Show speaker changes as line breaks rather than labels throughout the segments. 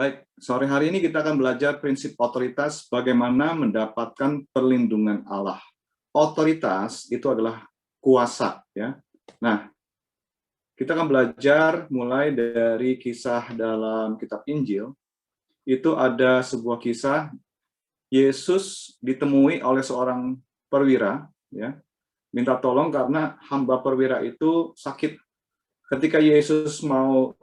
Baik, sore hari ini kita akan belajar prinsip otoritas, bagaimana mendapatkan perlindungan Allah. Otoritas itu adalah kuasa, ya. Nah, kita akan belajar mulai dari kisah dalam kitab Injil. Itu ada sebuah kisah Yesus ditemui oleh seorang perwira, ya, minta tolong karena hamba perwira itu sakit. Ketika Yesus mau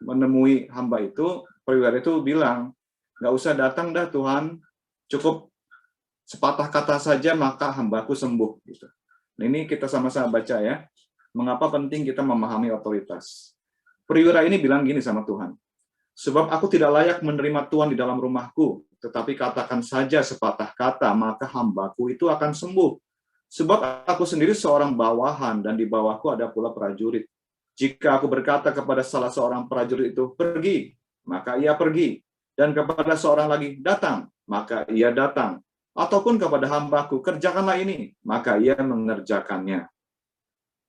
menemui hamba itu, perwira itu bilang, nggak usah datang dah Tuhan, cukup sepatah kata saja maka hambaku sembuh. Gitu. Nah, ini kita sama-sama baca ya, mengapa penting kita memahami otoritas. Perwira ini bilang gini sama Tuhan, sebab aku tidak layak menerima Tuhan di dalam rumahku, tetapi katakan saja sepatah kata, maka hambaku itu akan sembuh. Sebab aku sendiri seorang bawahan, dan di bawahku ada pula prajurit. Jika aku berkata kepada salah seorang prajurit itu, pergi, maka ia pergi. Dan kepada seorang lagi, datang, maka ia datang. Ataupun kepada hambaku, kerjakanlah ini, maka ia mengerjakannya.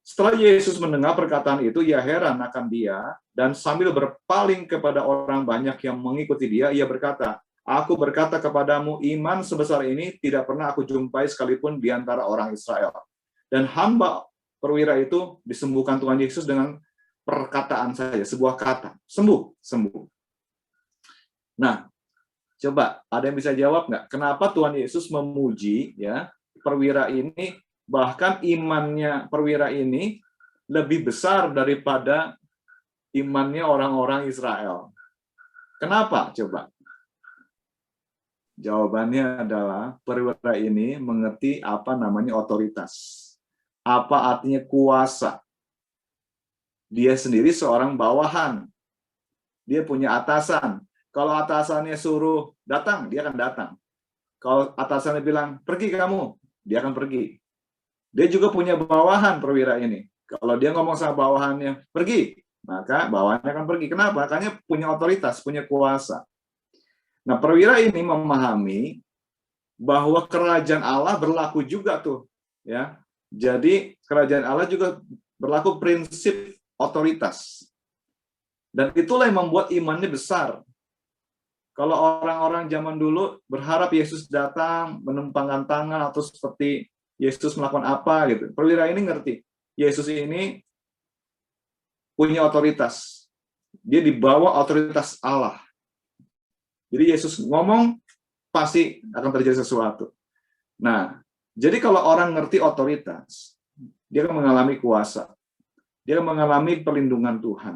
Setelah Yesus mendengar perkataan itu, ia heran akan dia, dan sambil berpaling kepada orang banyak yang mengikuti dia, ia berkata, aku berkata kepadamu, iman sebesar ini tidak pernah aku jumpai sekalipun di antara orang Israel. Dan hamba perwira itu disembuhkan Tuhan Yesus dengan perkataan saja, sebuah kata, sembuh, sembuh. Nah, coba ada yang bisa jawab nggak? Kenapa Tuhan Yesus memuji ya perwira ini, bahkan imannya perwira ini lebih besar daripada imannya orang-orang Israel? Kenapa? Coba. Jawabannya adalah perwira ini mengerti apa namanya otoritas. Apa artinya kuasa? Dia sendiri seorang bawahan. Dia punya atasan. Kalau atasannya suruh datang, dia akan datang. Kalau atasannya bilang, pergi kamu, dia akan pergi. Dia juga punya bawahan perwira ini. Kalau dia ngomong sama bawahannya, pergi, maka bawahannya akan pergi. Kenapa? Karena punya otoritas, punya kuasa. Nah, perwira ini memahami bahwa kerajaan Allah berlaku juga tuh, ya. Jadi kerajaan Allah juga berlaku prinsip otoritas. Dan itulah yang membuat imannya besar. Kalau orang-orang zaman dulu berharap Yesus datang, menumpangkan tangan, atau seperti Yesus melakukan apa gitu. Perwira ini ngerti, Yesus ini punya otoritas. Dia dibawa otoritas Allah. Jadi Yesus ngomong, pasti akan terjadi sesuatu. Nah, jadi kalau orang ngerti otoritas, dia akan mengalami kuasa. Dia akan mengalami perlindungan Tuhan.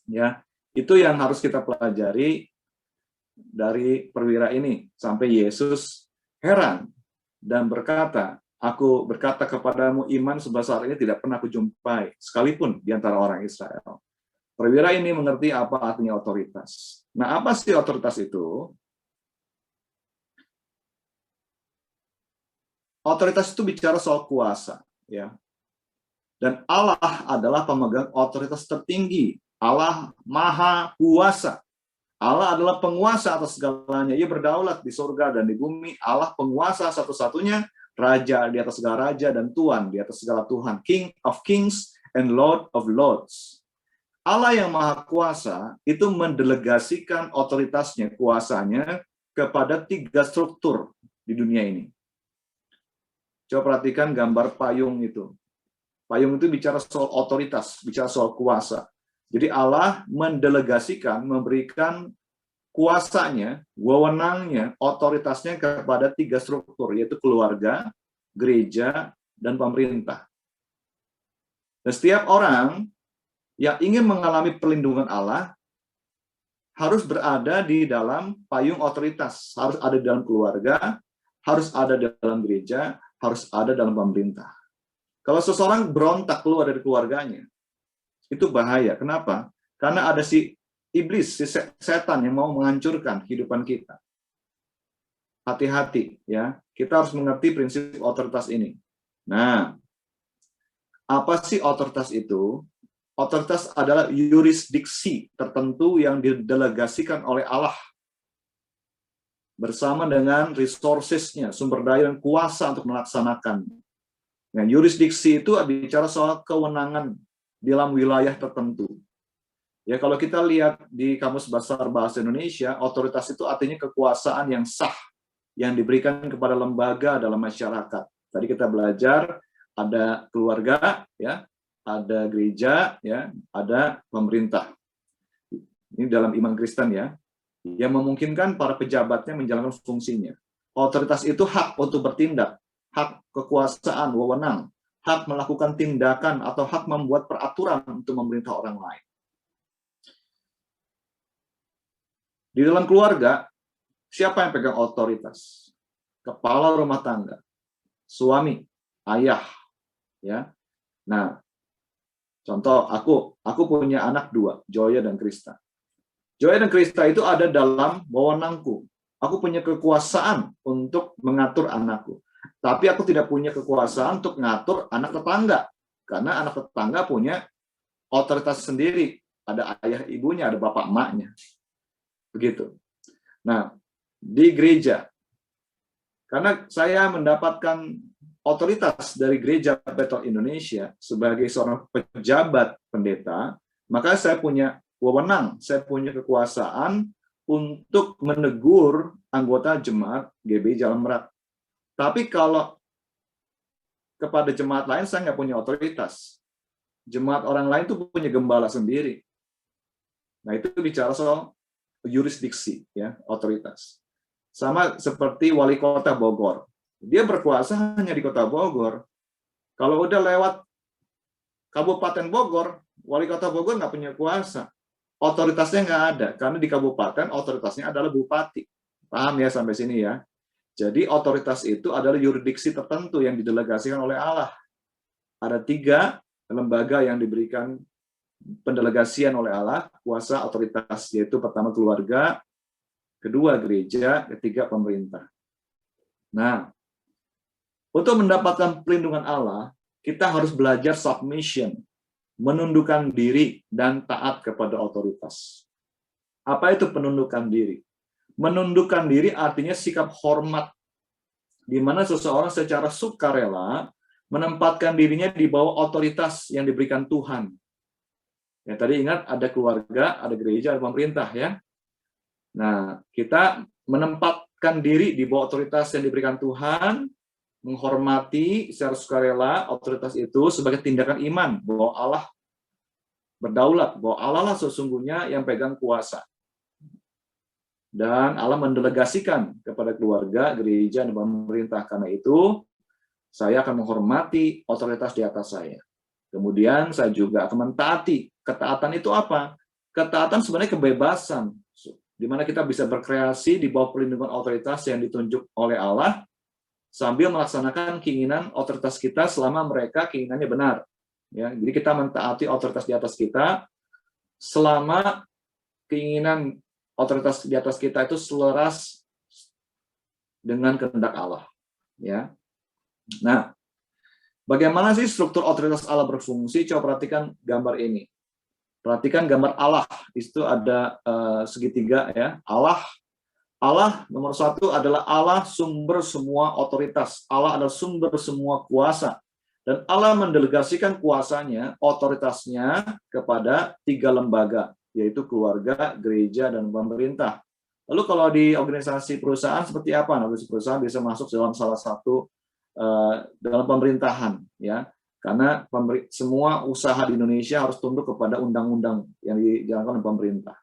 Ya, itu yang harus kita pelajari dari perwira ini, sampai Yesus heran dan berkata, aku berkata kepadamu, iman sebesar ini tidak pernah aku jumpai sekalipun di antara orang Israel. Perwira ini mengerti apa artinya otoritas. Nah, apa sih otoritas itu? Otoritas itu bicara soal kuasa, ya. Dan Allah adalah pemegang otoritas tertinggi. Allah Maha Kuasa. Allah adalah penguasa atas segalanya. Ia berdaulat di surga dan di bumi. Allah penguasa satu-satunya, raja di atas segala raja dan tuan di atas segala tuhan. King of kings and Lord of lords. Allah yang Maha Kuasa itu mendelegasikan otoritasnya, kuasanya kepada 3 struktur di dunia ini. Coba perhatikan gambar payung itu. Payung itu bicara soal otoritas, bicara soal kuasa. Jadi Allah mendelegasikan, memberikan kuasanya, wewenangnya, otoritasnya kepada 3 struktur, yaitu keluarga, gereja, dan pemerintah. Dan setiap orang yang ingin mengalami perlindungan Allah harus berada di dalam payung otoritas, harus ada di dalam keluarga, harus ada di dalam gereja, harus ada dalam pemerintah. Kalau seseorang berontak keluar dari keluarganya, itu bahaya. Kenapa? Karena ada si iblis, si setan yang mau menghancurkan kehidupan kita. Hati-hati, ya. Kita harus mengerti prinsip otoritas ini. Nah, apa sih otoritas itu? Otoritas adalah yurisdiksi tertentu yang didelegasikan oleh Allah bersama dengan resources-nya, sumber daya dan kuasa untuk melaksanakan. Nah, yurisdiksi itu bicara soal kewenangan dalam wilayah tertentu. Ya, kalau kita lihat di Kamus Besar Bahasa Indonesia, otoritas itu artinya kekuasaan yang sah yang diberikan kepada lembaga dalam masyarakat. Tadi kita belajar ada keluarga, ya, ada gereja, ya, ada pemerintah. Ini dalam iman Kristen, ya, yang memungkinkan para pejabatnya menjalankan fungsinya. Otoritas itu hak untuk bertindak, hak kekuasaan, wewenang, hak melakukan tindakan atau hak membuat peraturan untuk memerintah orang lain. Di dalam keluarga, siapa yang pegang otoritas? Kepala rumah tangga, suami, ayah, ya. Nah, contoh aku punya anak 2, Joya dan Krista. Joya dan Krista itu ada dalam wewenangku. Aku punya kekuasaan untuk mengatur anakku. Tapi aku tidak punya kekuasaan untuk mengatur anak tetangga. Karena anak tetangga punya otoritas sendiri. Ada ayah ibunya, ada bapak emaknya. Begitu. Nah, di gereja, karena saya mendapatkan otoritas dari Gereja Bethel Indonesia sebagai seorang pejabat pendeta, maka saya punya wewenang, saya punya kekuasaan untuk menegur anggota jemaat GBI Jalan Merak. Tapi kalau kepada jemaat lain, saya nggak punya otoritas. Jemaat orang lain itu punya gembala sendiri. Nah, itu bicara soal yurisdiksi, ya, otoritas. Sama seperti wali kota Bogor. Dia berkuasa hanya di kota Bogor. Kalau udah lewat Kabupaten Bogor, wali kota Bogor nggak punya kuasa. Otoritasnya nggak ada, karena di kabupaten otoritasnya adalah bupati. Paham ya sampai sini ya? Jadi otoritas itu adalah yurisdiksi tertentu yang didelegasikan oleh Allah. Ada 3 lembaga yang diberikan pendelegasian oleh Allah, kuasa otoritas, yaitu pertama keluarga, kedua gereja, ketiga pemerintah. Nah, untuk mendapatkan perlindungan Allah, kita harus belajar submission, menundukkan diri dan taat kepada otoritas. Apa itu penundukan diri? Menundukkan diri artinya sikap hormat, di mana seseorang secara sukarela menempatkan dirinya di bawah otoritas yang diberikan Tuhan. Ya, tadi ingat ada keluarga, ada gereja, ada pemerintah, ya. Nah, kita menempatkan diri di bawah otoritas yang diberikan Tuhan, menghormati secara sukarela otoritas itu sebagai tindakan iman bahwa Allah berdaulat, bahwa Allah lah sesungguhnya yang pegang kuasa. Dan Allah mendelegasikan kepada keluarga, gereja, dan pemerintah. Karena itu, saya akan menghormati otoritas di atas saya. Kemudian saya juga akan mentaati. Ketaatan itu apa? Ketaatan sebenarnya kebebasan, di mana kita bisa berkreasi di bawah perlindungan otoritas yang ditunjuk oleh Allah, sambil melaksanakan keinginan otoritas kita selama mereka keinginannya benar. Ya, jadi kita mentaati otoritas di atas kita selama keinginan otoritas di atas kita itu selaras dengan kehendak Allah. Ya. Nah, bagaimana sih struktur otoritas Allah berfungsi? Coba perhatikan gambar ini. Perhatikan gambar Allah. Itu ada segitiga, ya. Allah nomor 1 adalah Allah sumber semua otoritas. Allah adalah sumber semua kuasa. Dan Allah mendelegasikan kuasanya, otoritasnya kepada 3 lembaga, yaitu keluarga, gereja, dan pemerintah. Lalu kalau di organisasi perusahaan seperti apa? Organisasi perusahaan bisa masuk dalam salah satu dalam pemerintahan, ya. Karena semua usaha di Indonesia harus tunduk kepada undang-undang yang dijalankan oleh pemerintah.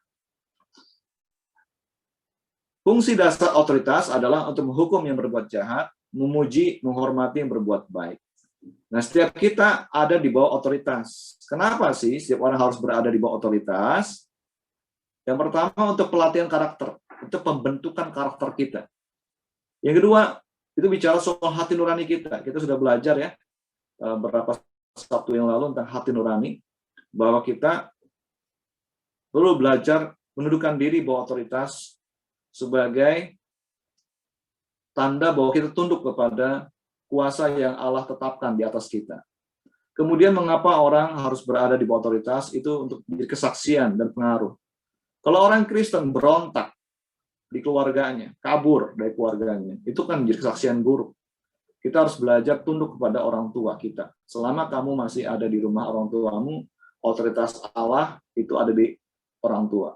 Fungsi dasar otoritas adalah untuk menghukum yang berbuat jahat, memuji, menghormati yang berbuat baik. Nah, setiap kita ada di bawah otoritas. Kenapa sih setiap orang harus berada di bawah otoritas? Yang pertama, untuk pelatihan karakter, untuk pembentukan karakter kita. Yang kedua, itu bicara soal hati nurani kita. Kita sudah belajar, ya, beberapa Sabtu yang lalu tentang hati nurani, bahwa kita perlu belajar menundukkan diri bawah otoritas sebagai tanda bahwa kita tunduk kepada kuasa yang Allah tetapkan di atas kita. Kemudian mengapa orang harus berada di bawah otoritas? Itu untuk menjadi kesaksian dan pengaruh. Kalau orang Kristen berontak di keluarganya, kabur dari keluarganya, itu kan menjadi kesaksian buruk. Kita harus belajar tunduk kepada orang tua kita. Selama kamu masih ada di rumah orang tuamu, otoritas Allah itu ada di orang tua.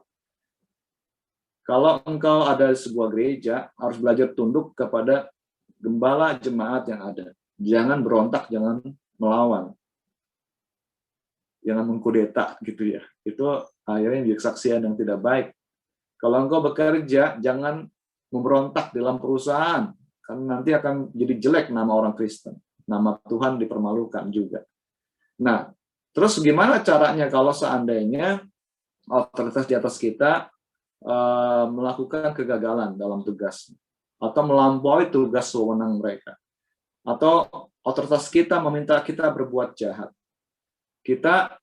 Kalau engkau ada sebuah gereja, harus belajar tunduk kepada gembala jemaat yang ada. Jangan berontak, jangan melawan. Jangan mengkudeta gitu ya. Itu akhirnya jadi kesaksian yang tidak baik. Kalau engkau bekerja, jangan memberontak dalam perusahaan. Karena nanti akan jadi jelek nama orang Kristen. Nama Tuhan dipermalukan juga. Nah, terus gimana caranya kalau seandainya otoritas di atas kita melakukan kegagalan dalam tugas atau melampaui tugas wewenang mereka, atau otoritas kita meminta kita berbuat jahat, kita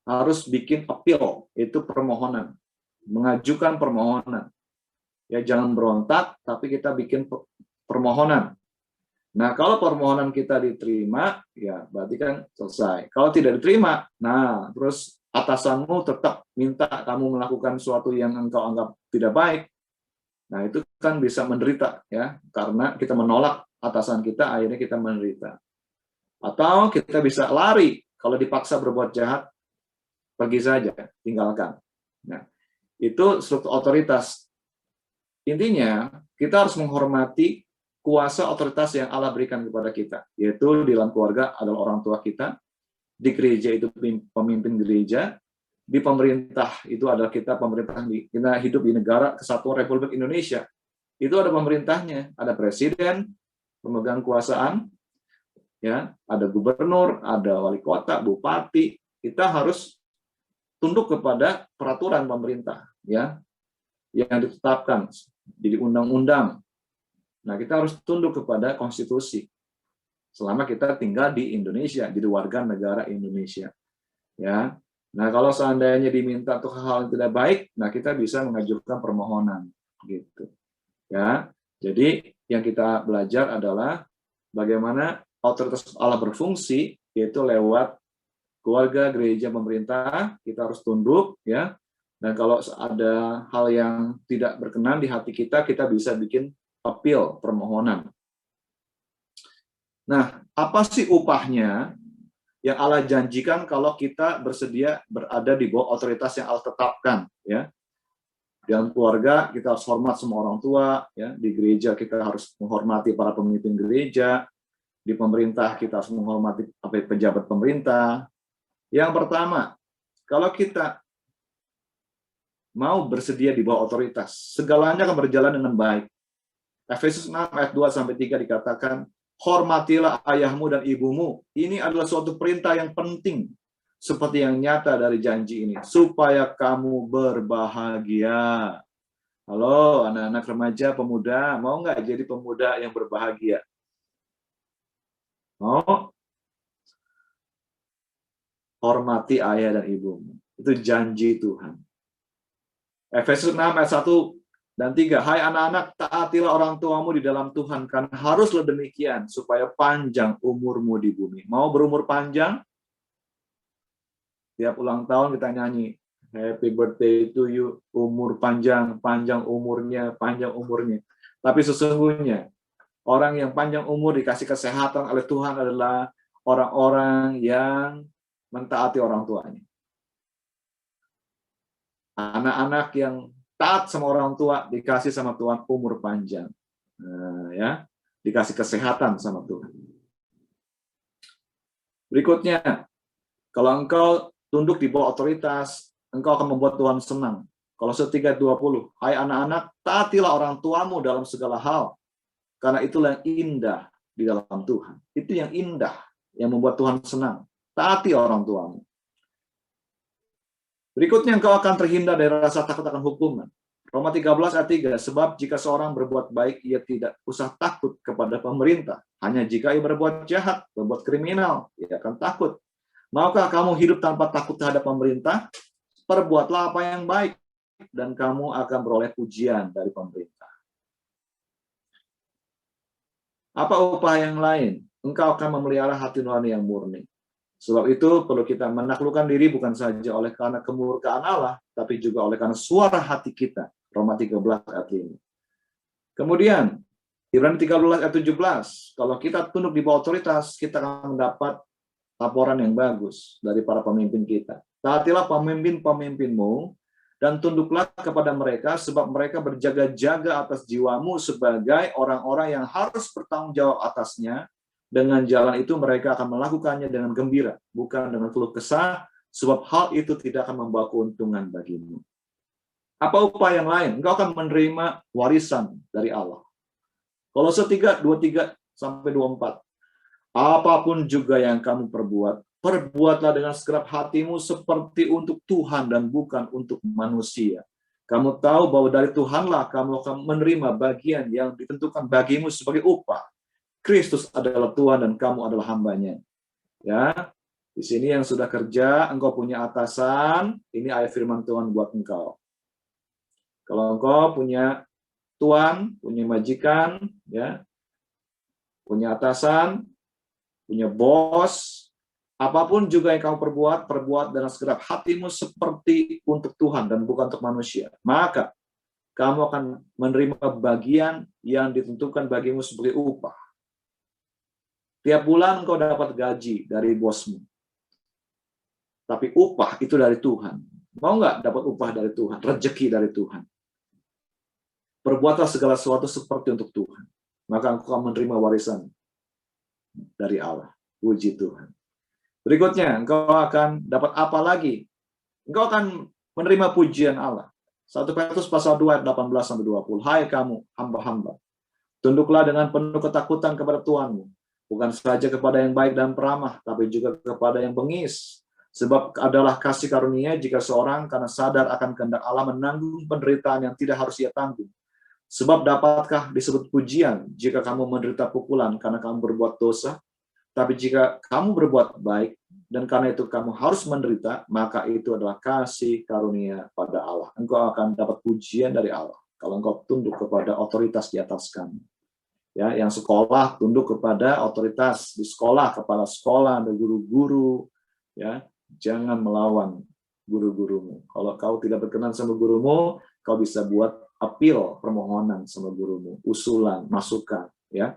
harus bikin appeal, itu permohonan, mengajukan permohonan. Ya, jangan berontak, tapi kita bikin permohonan. Nah, kalau permohonan kita diterima, ya berarti kan selesai. Kalau tidak diterima, nah terus atasanmu tetap minta kamu melakukan sesuatu yang engkau anggap tidak baik. Nah, itu kan bisa menderita ya, karena kita menolak atasan kita, akhirnya kita menderita. Atau kita bisa lari, kalau dipaksa berbuat jahat, pergi saja, tinggalkan. Nah, itu struktur otoritas. Intinya, kita harus menghormati kuasa otoritas yang Allah berikan kepada kita, yaitu di dalam keluarga adalah orang tua kita, di gereja itu pemimpin gereja, di pemerintah itu adalah kita pemerintah, kita hidup di negara Kesatuan Republik Indonesia. Itu ada pemerintahnya, ada presiden, pemegang kuasaan, ya, ada gubernur, ada wali kota, bupati. Kita harus tunduk kepada peraturan pemerintah, ya, yang ditetapkan jadi undang-undang. Nah, kita harus tunduk kepada konstitusi selama kita tinggal di Indonesia, jadi warga negara Indonesia. Ya. Nah, kalau seandainya diminta untuk hal yang tidak baik, nah kita bisa mengajukan permohonan gitu. Ya. Jadi yang kita belajar adalah bagaimana otoritas Allah berfungsi, yaitu lewat keluarga, gereja, pemerintah, kita harus tunduk, ya. Dan kalau ada hal yang tidak berkenan di hati kita, kita bisa bikin appeal, permohonan. Nah, apa sih upahnya yang Allah janjikan kalau kita bersedia berada di bawah otoritas yang Allah tetapkan, ya? Dalam keluarga kita harus hormat semua orang tua, ya. Di gereja kita harus menghormati para pemimpin gereja, di pemerintah kita harus menghormati pejabat pemerintah. Yang pertama, kalau kita mau bersedia di bawah otoritas, segalanya akan berjalan dengan baik. Efesus 6 ayat 2-3 dikatakan, hormatilah ayahmu dan ibumu. Ini adalah suatu perintah yang penting, seperti yang nyata dari janji ini, supaya kamu berbahagia. Halo, anak-anak remaja, pemuda, mau nggak jadi pemuda yang berbahagia? Mau? Hormati ayah dan ibumu. Itu janji Tuhan. Efesus 6 ayat 1-3, hai anak-anak, taatilah orang tuamu di dalam Tuhan, karena haruslah demikian, supaya panjang umurmu di bumi. Mau berumur panjang? Tiap ulang tahun kita nyanyi, happy birthday to you, umur panjang, panjang umurnya, panjang umurnya. Tapi sesungguhnya, orang yang panjang umur dikasih kesehatan oleh Tuhan adalah orang-orang yang mentaati orang tuanya. Anak-anak yang taat sama orang tua dikasih sama Tuhan umur panjang, ya, dikasih kesehatan sama Tuhan. Berikutnya, kalau engkau tunduk di bawah otoritas, engkau akan membuat Tuhan senang. Kolose 3:20, hai anak-anak, taatilah orang tuamu dalam segala hal, karena itulah yang indah di dalam Tuhan. Itu yang indah, yang membuat Tuhan senang. Taati orang tuamu. Berikutnya, engkau akan terhindar dari rasa takut akan hukuman. Roma 13 ayat 3, sebab jika seorang berbuat baik, ia tidak usah takut kepada pemerintah. Hanya jika ia berbuat jahat, berbuat kriminal, ia akan takut. Maukah kamu hidup tanpa takut terhadap pemerintah? Perbuatlah apa yang baik, dan kamu akan beroleh pujian dari pemerintah. Apa upah yang lain? Engkau akan memelihara hati nurani yang murni. Sebab itu perlu kita menaklukkan diri bukan saja oleh karena kemurkaan Allah, tapi juga oleh karena suara hati kita. Roma 13 ayat 5. Kemudian, Ibrani 13 ayat 17, kalau kita tunduk di bawah otoritas, kita akan mendapat laporan yang bagus dari para pemimpin kita. Taatilah pemimpin-pemimpinmu dan tunduklah kepada mereka sebab mereka berjaga-jaga atas jiwamu sebagai orang-orang yang harus bertanggung jawab atasnya. Dengan jalan itu mereka akan melakukannya dengan gembira, bukan dengan keluh kesah, sebab hal itu tidak akan membawa keuntungan bagimu. Apa upaya yang lain? Engkau akan menerima warisan dari Allah. Kolose 3, 23-24. Apapun juga yang kamu perbuat, perbuatlah dengan segenap hatimu seperti untuk Tuhan dan bukan untuk manusia. Kamu tahu bahwa dari Tuhanlah kamu akan menerima bagian yang ditentukan bagimu sebagai upah. Kristus adalah Tuhan dan kamu adalah hambanya. Ya, di sini yang sudah kerja, engkau punya atasan. Ini ayat firman Tuhan buat engkau. Kalau engkau punya tuan, punya majikan, ya, punya atasan, punya bos, apapun juga yang kamu perbuat dengan segenap hatimu seperti untuk Tuhan dan bukan untuk manusia. Maka kamu akan menerima bagian yang ditentukan bagimu sebagai upah. Tiap bulan engkau dapat gaji dari bosmu. Tapi upah itu dari Tuhan. Mau nggak dapat upah dari Tuhan? Rezeki dari Tuhan. Perbuatlah segala sesuatu seperti untuk Tuhan. Maka engkau akan menerima warisan dari Allah. Puji Tuhan. Berikutnya, engkau akan dapat apa lagi? Engkau akan menerima pujian Allah. 1 Petrus pasal 2 ayat 18-20. Hai kamu, hamba-hamba. Tunduklah dengan penuh ketakutan kepada Tuhanmu. Bukan saja kepada yang baik dan peramah, tapi juga kepada yang bengis. Sebab adalah kasih karunia jika seorang karena sadar akan kehendak Allah menanggung penderitaan yang tidak harus ia tanggung. Sebab dapatkah disebut pujian jika kamu menderita pukulan karena kamu berbuat dosa? Tapi jika kamu berbuat baik dan karena itu kamu harus menderita, maka itu adalah kasih karunia pada Allah. Engkau akan dapat pujian dari Allah kalau engkau tunduk kepada otoritas di atas kamu. Ya, yang sekolah tunduk kepada otoritas di sekolah, kepala sekolah, ada guru-guru, ya, jangan melawan guru-gurumu. Kalau kau tidak berkenan sama gurumu, kau bisa buat appeal, permohonan sama gurumu, usulan, masukan, ya.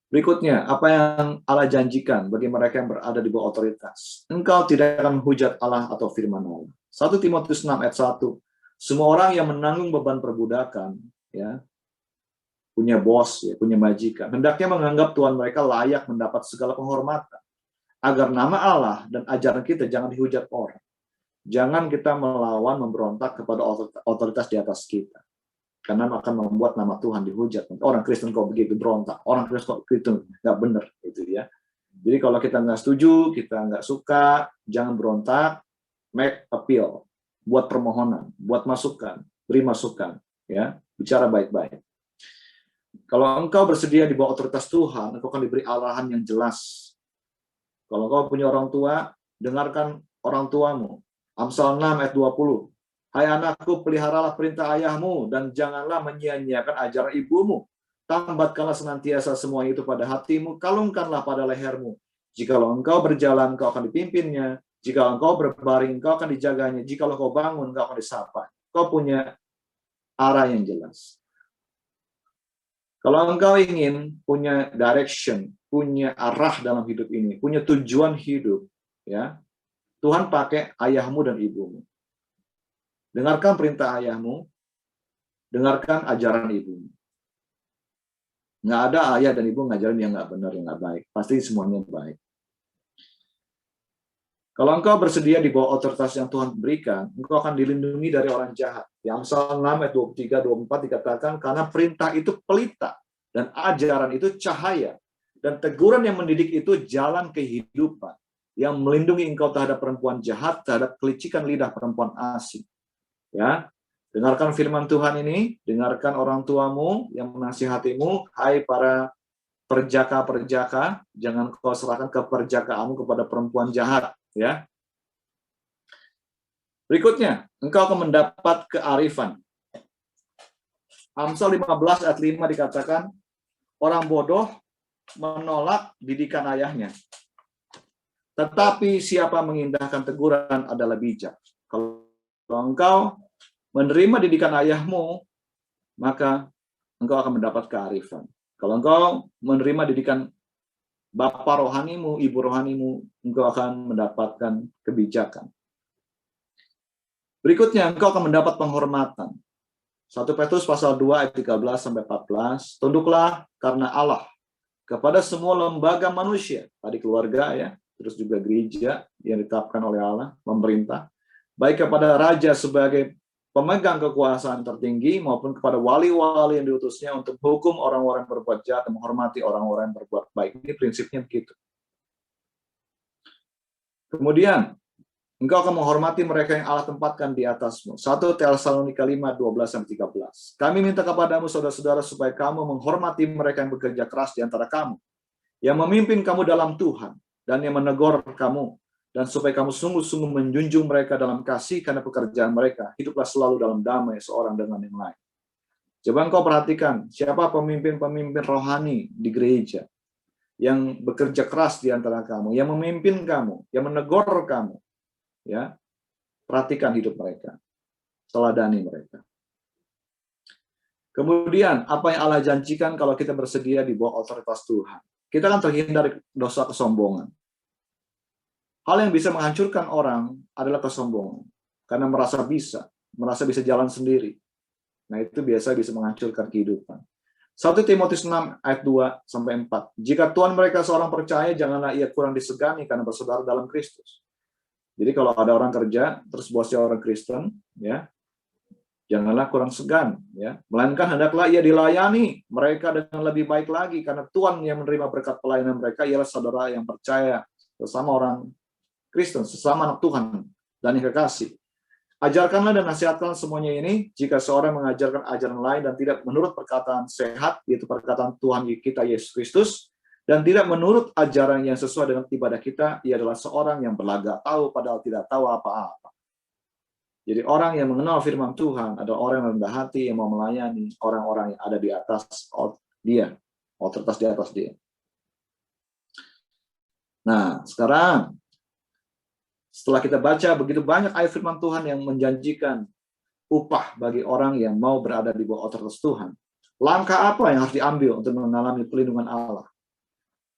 Berikutnya, apa yang Allah janjikan bagi mereka yang berada di bawah otoritas? Engkau tidak akan menghujat Allah atau firman Allah. 1 Timotius 6 ayat 1. Semua orang yang menanggung beban perbudakan, ya, punya bos, ya, punya majikan, hendaknya menganggap Tuhan mereka layak mendapat segala penghormatan, agar nama Allah dan ajaran kita jangan dihujat orang. Jangan kita melawan, memberontak kepada otoritas di atas kita, karena akan membuat nama Tuhan dihujat. Orang Kristen kok begitu berontak, orang Kristen kok begitu nggak benar, gitu ya. Jadi kalau kita nggak setuju, kita nggak suka, jangan berontak, make appeal, buat permohonan, buat masukan, beri masukan, ya, bicara baik-baik. Kalau engkau bersedia di bawah otoritas Tuhan, engkau akan diberi arahan yang jelas. Kalau engkau punya orang tua, dengarkan orang tuamu. Amsal 6 ayat 20. Hai anakku, peliharalah perintah ayahmu dan janganlah menyia-nyiakan ajaran ibumu. Tambatkanlah senantiasa semua itu pada hatimu, kalungkanlah pada lehermu. Jikalau engkau berjalan, engkau akan dipimpinnya. Jika engkau berbaring, engkau akan dijaganya. Jikalau engkau bangun, engkau akan disapa. Engkau punya arah yang jelas. Kalau engkau ingin punya direction, punya arah dalam hidup ini, punya tujuan hidup, ya, Tuhan pakai ayahmu dan ibumu. Dengarkan perintah ayahmu, dengarkan ajaran ibumu. Nggak ada ayah dan ibu ngajarin yang nggak benar, yang nggak baik. Pasti semuanya baik. Kalau engkau bersedia di bawah otoritas yang Tuhan berikan, engkau akan dilindungi dari orang jahat. Di Amsal 6 ayat 23-24 dikatakan, karena perintah itu pelita, dan ajaran itu cahaya, dan teguran yang mendidik itu jalan kehidupan, yang melindungi engkau terhadap perempuan jahat, terhadap kelicikan lidah perempuan asing. Ya, dengarkan firman Tuhan ini, dengarkan orang tuamu yang menasihatimu, hai para perjaka-perjaka, jangan kau serahkan keperjakaanmu kepada perempuan jahat. Ya. Berikutnya, engkau akan mendapat kearifan. Amsal 15 ayat 5 dikatakan, orang bodoh menolak didikan ayahnya. Tetapi siapa mengindahkan teguran adalah bijak. Kalau engkau menerima didikan ayahmu, maka engkau akan mendapat kearifan. Kalau engkau menerima didikan Bapa rohanimu, ibu rohanimu, engkau akan mendapatkan kebijakan. Berikutnya, engkau akan mendapat penghormatan. 1 Petrus pasal 2 ayat 13-14, tunduklah karena Allah kepada semua lembaga manusia, tadi keluarga ya, terus juga gereja yang ditetapkan oleh Allah, pemerintah, baik kepada raja sebagai pemegang kekuasaan tertinggi maupun kepada wali-wali yang diutusnya untuk hukum orang-orang yang berbuat jahat dan menghormati orang-orang yang berbuat baik. Ini prinsipnya begitu. Kemudian, engkau akan menghormati mereka yang Allah tempatkan di atasmu. 1 Tesalonika 5, 12-13. Kami minta kepadamu, saudara-saudara, supaya kamu menghormati mereka yang bekerja keras di antara kamu, yang memimpin kamu dalam Tuhan, dan yang menegur kamu, dan supaya kamu sungguh-sungguh menjunjung mereka dalam kasih karena pekerjaan mereka. Hiduplah selalu dalam damai seorang dengan yang lain. Coba engkau perhatikan, siapa pemimpin-pemimpin rohani di gereja yang bekerja keras di antara kamu, yang memimpin kamu, yang menegur kamu. Ya, perhatikan hidup mereka, teladani mereka. Kemudian, apa yang Allah janjikan kalau kita bersedia di bawah otoritas Tuhan? Kita akan terhindar dari dosa kesombongan. Hal yang bisa menghancurkan orang adalah kesombongan, karena merasa bisa jalan sendiri. Nah, itu biasa bisa menghancurkan kehidupan. 1 Timotius 6 ayat 2-4. Jika Tuhan mereka seorang percaya, janganlah ia kurang disegani karena bersaudara dalam Kristus. Jadi kalau ada orang kerja, terus bosnya orang Kristen, ya, janganlah kurang segan, ya. Melainkan hendaklah ia dilayani mereka dengan lebih baik lagi, karena Tuhan yang menerima berkat pelayanan mereka ialah saudara yang percaya, sesama orang Kristen, sesama anak Tuhan dan yang kekasih. Ajarkanlah dan nasihatkan semuanya ini. Jika seorang mengajarkan ajaran lain dan tidak menurut perkataan sehat, yaitu perkataan Tuhan kita Yesus Kristus, dan tidak menurut ajaran yang sesuai dengan ibadah kita, ia adalah seorang yang berlagak tahu padahal tidak tahu apa-apa. Jadi orang yang mengenal firman Tuhan adalah orang yang rendah hati, yang mau melayani orang-orang yang ada di atas dia, otoritas di atas dia. Nah, sekarang setelah kita baca begitu banyak ayat firman Tuhan yang menjanjikan upah bagi orang yang mau berada di bawah otoritas Tuhan, langkah apa yang harus diambil untuk mengalami pelindungan Allah?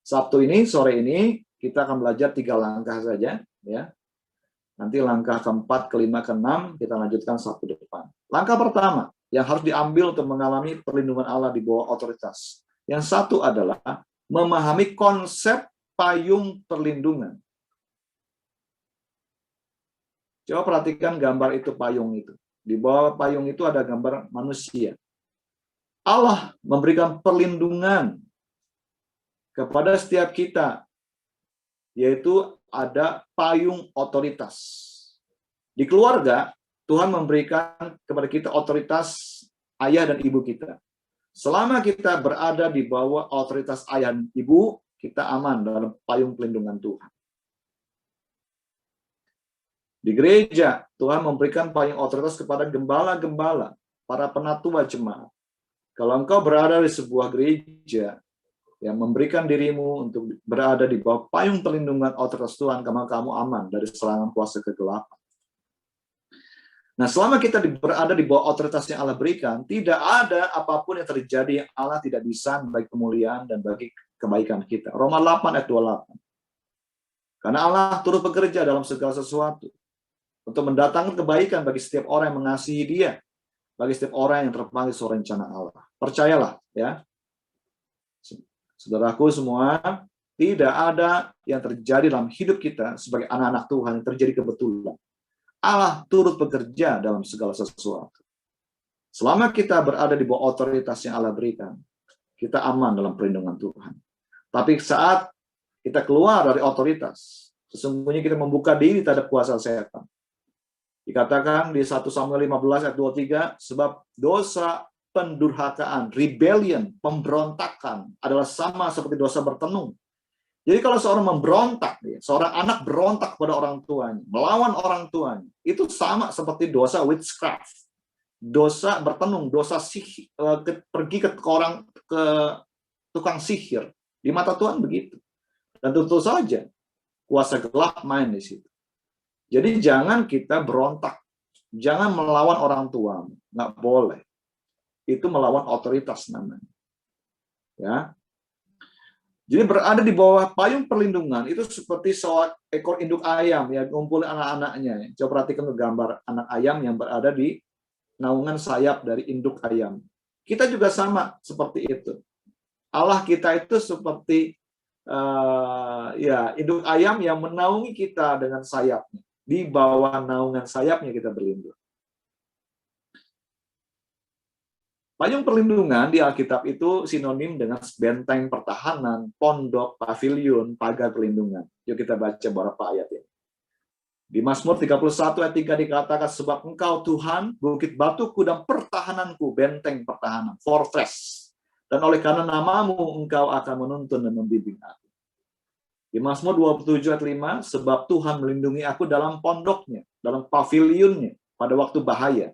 Sabtu ini, sore ini, kita akan belajar 3 langkah saja. Ya. Nanti langkah keempat, kelima, keenam, kita lanjutkan Sabtu depan. Langkah pertama, yang harus diambil untuk mengalami perlindungan Allah di bawah otoritas. Yang satu adalah memahami konsep payung perlindungan. Coba perhatikan gambar itu, payung itu. Di bawah payung itu ada gambar manusia. Allah memberikan perlindungan kepada setiap kita, yaitu ada payung otoritas. Di keluarga, Tuhan memberikan kepada kita otoritas ayah dan ibu kita. Selama kita berada di bawah otoritas ayah dan ibu, kita aman dalam payung pelindungan Tuhan. Di gereja, Tuhan memberikan payung otoritas kepada gembala-gembala, para penatua jemaat. Kalau engkau berada di sebuah gereja yang memberikan dirimu untuk berada di bawah payung perlindungan otoritas Tuhan, karena kamu aman dari serangan kuasa kegelapan. Nah, selama kita berada di bawah otoritas yang Allah berikan, tidak ada apapun yang terjadi yang Allah tidak bisa bagi kemuliaan dan bagi kebaikan kita. Roma 8 ayat 28. Karena Allah turut bekerja dalam segala sesuatu untuk mendatangkan kebaikan bagi setiap orang yang mengasihi Dia, bagi setiap orang yang terpanggil sesuai rencana Allah. Percayalah, ya. Saudaraku semua, tidak ada yang terjadi dalam hidup kita sebagai anak-anak Tuhan yang terjadi kebetulan. Allah turut bekerja dalam segala sesuatu. Selama kita berada di bawah otoritas yang Allah berikan, kita aman dalam perlindungan Tuhan. Tapi saat kita keluar dari otoritas, sesungguhnya kita membuka diri terhadap kuasa setan. Dikatakan di 1 Samuel 15 ayat 23, sebab dosa pendurhakaan, rebellion, pemberontakan adalah sama seperti dosa bertenung. Jadi kalau seorang memberontak, seorang anak berontak pada orang tuanya, melawan orang tuanya, itu sama seperti dosa witchcraft, dosa bertenung, dosa sihir, pergi ke tukang sihir. Di mata Tuhan begitu. Dan tentu saja kuasa gelap main di situ. Jadi jangan kita berontak, jangan melawan orang tua, nggak boleh. Itu melawan otoritas namanya. Ya. Jadi berada di bawah payung perlindungan itu seperti seekor induk ayam ya, ngumpulin anak-anaknya. Coba perhatikan gambar anak ayam yang berada di naungan sayap dari induk ayam. Kita juga sama seperti itu. Allah kita itu seperti ya induk ayam yang menaungi kita dengan sayapnya. Di bawah naungan sayapnya kita berlindung. Payung perlindungan di Alkitab itu sinonim dengan benteng pertahanan, pondok, pavilion, pagar perlindungan. Yuk kita baca beberapa ayat ini. Di Mazmur 31 ayat 3 dikatakan, sebab Engkau Tuhan, bukit batuku dan pertahananku, benteng pertahanan, fortress. Dan oleh karena namamu, Engkau akan menuntun dan membimbing aku. Di Mazmur 27 ayat 5, sebab Tuhan melindungi aku dalam pondoknya, dalam pavilionnya, pada waktu bahaya.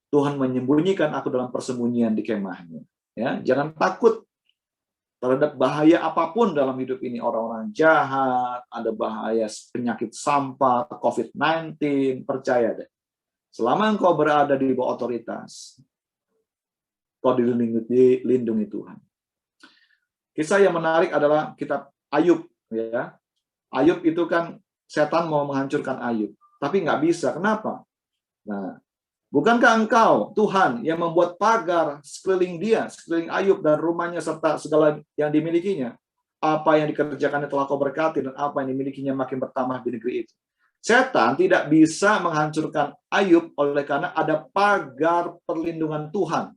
Tuhan menyembunyikan aku dalam persembunyian di kemahnya. Ya, jangan takut terhadap bahaya apapun dalam hidup ini. Orang-orang jahat, ada bahaya penyakit sampah, COVID-19, percaya deh. Selama engkau berada di bawah otoritas, kau dilindungi Tuhan. Kisah yang menarik adalah kitab Ayub. Ya, Ayub itu kan setan mau menghancurkan Ayub, tapi nggak bisa. Kenapa? Nah, bukankah engkau, Tuhan, yang membuat pagar sekeliling dia, sekeliling Ayub dan rumahnya, serta segala yang dimilikinya? Apa yang dikerjakannya telah kau berkati, dan apa yang dimilikinya makin bertambah di negeri itu. Setan tidak bisa menghancurkan Ayub oleh karena ada pagar perlindungan Tuhan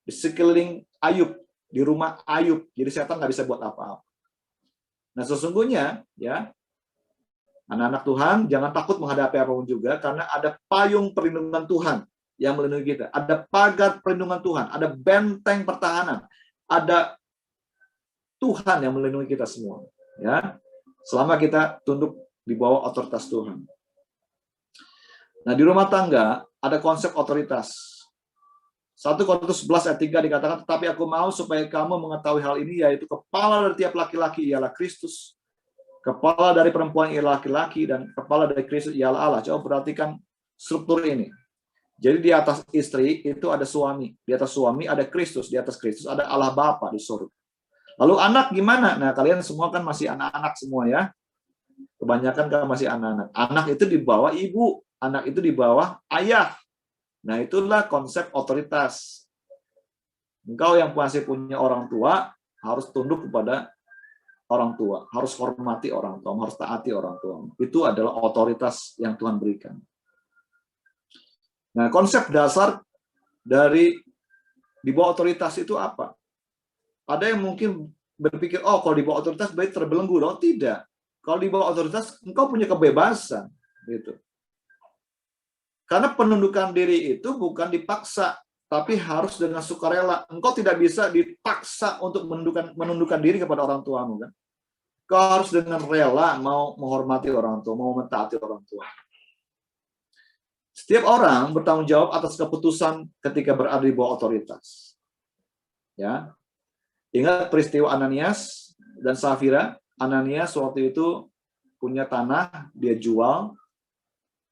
di sekeliling Ayub, di rumah Ayub. Jadi setan nggak bisa buat apa-apa. Nah sesungguhnya, ya, anak-anak Tuhan, jangan takut menghadapi apapun juga, karena ada payung perlindungan Tuhan yang melindungi kita. Ada pagar perlindungan Tuhan, ada benteng pertahanan, ada Tuhan yang melindungi kita semua. Ya, selama kita tunduk di bawah otoritas Tuhan. Nah, di rumah tangga ada konsep otoritas. 1 Korintus 11 ayat 3 dikatakan, tetapi aku mau supaya kamu mengetahui hal ini, yaitu kepala dari tiap laki-laki ialah Kristus, kepala dari perempuan ialah laki-laki, dan kepala dari Kristus ialah Allah. Coba perhatikan struktur ini. Jadi di atas istri itu ada suami, di atas suami ada Kristus, di atas Kristus ada Allah Bapa di surga. Lalu anak gimana? Nah, kalian semua kan masih anak-anak semua ya. Kebanyakan kan masih anak-anak. Anak itu di bawah ibu, anak itu di bawah ayah. Nah, itulah konsep otoritas. Engkau yang masih punya orang tua harus tunduk kepada orang tua, harus hormati orang tua, harus taati orang tua. Itu adalah otoritas yang Tuhan berikan. Nah, konsep dasar dari di bawah otoritas itu apa? Ada yang mungkin berpikir, oh kalau di bawah otoritas berarti terbelenggu. Oh tidak. Kalau di bawah otoritas, engkau punya kebebasan. Gitu. Karena penundukan diri itu bukan dipaksa, tapi harus dengan sukarela. Engkau tidak bisa dipaksa untuk menundukkan diri kepada orang tuamu, kan? Kau harus dengan rela mau menghormati orang tua, mau mentaati orang tua. Setiap orang bertanggung jawab atas keputusan ketika berada di bawah otoritas. Ya, ingat peristiwa Ananias dan Safira. Ananias waktu itu punya tanah, dia jual.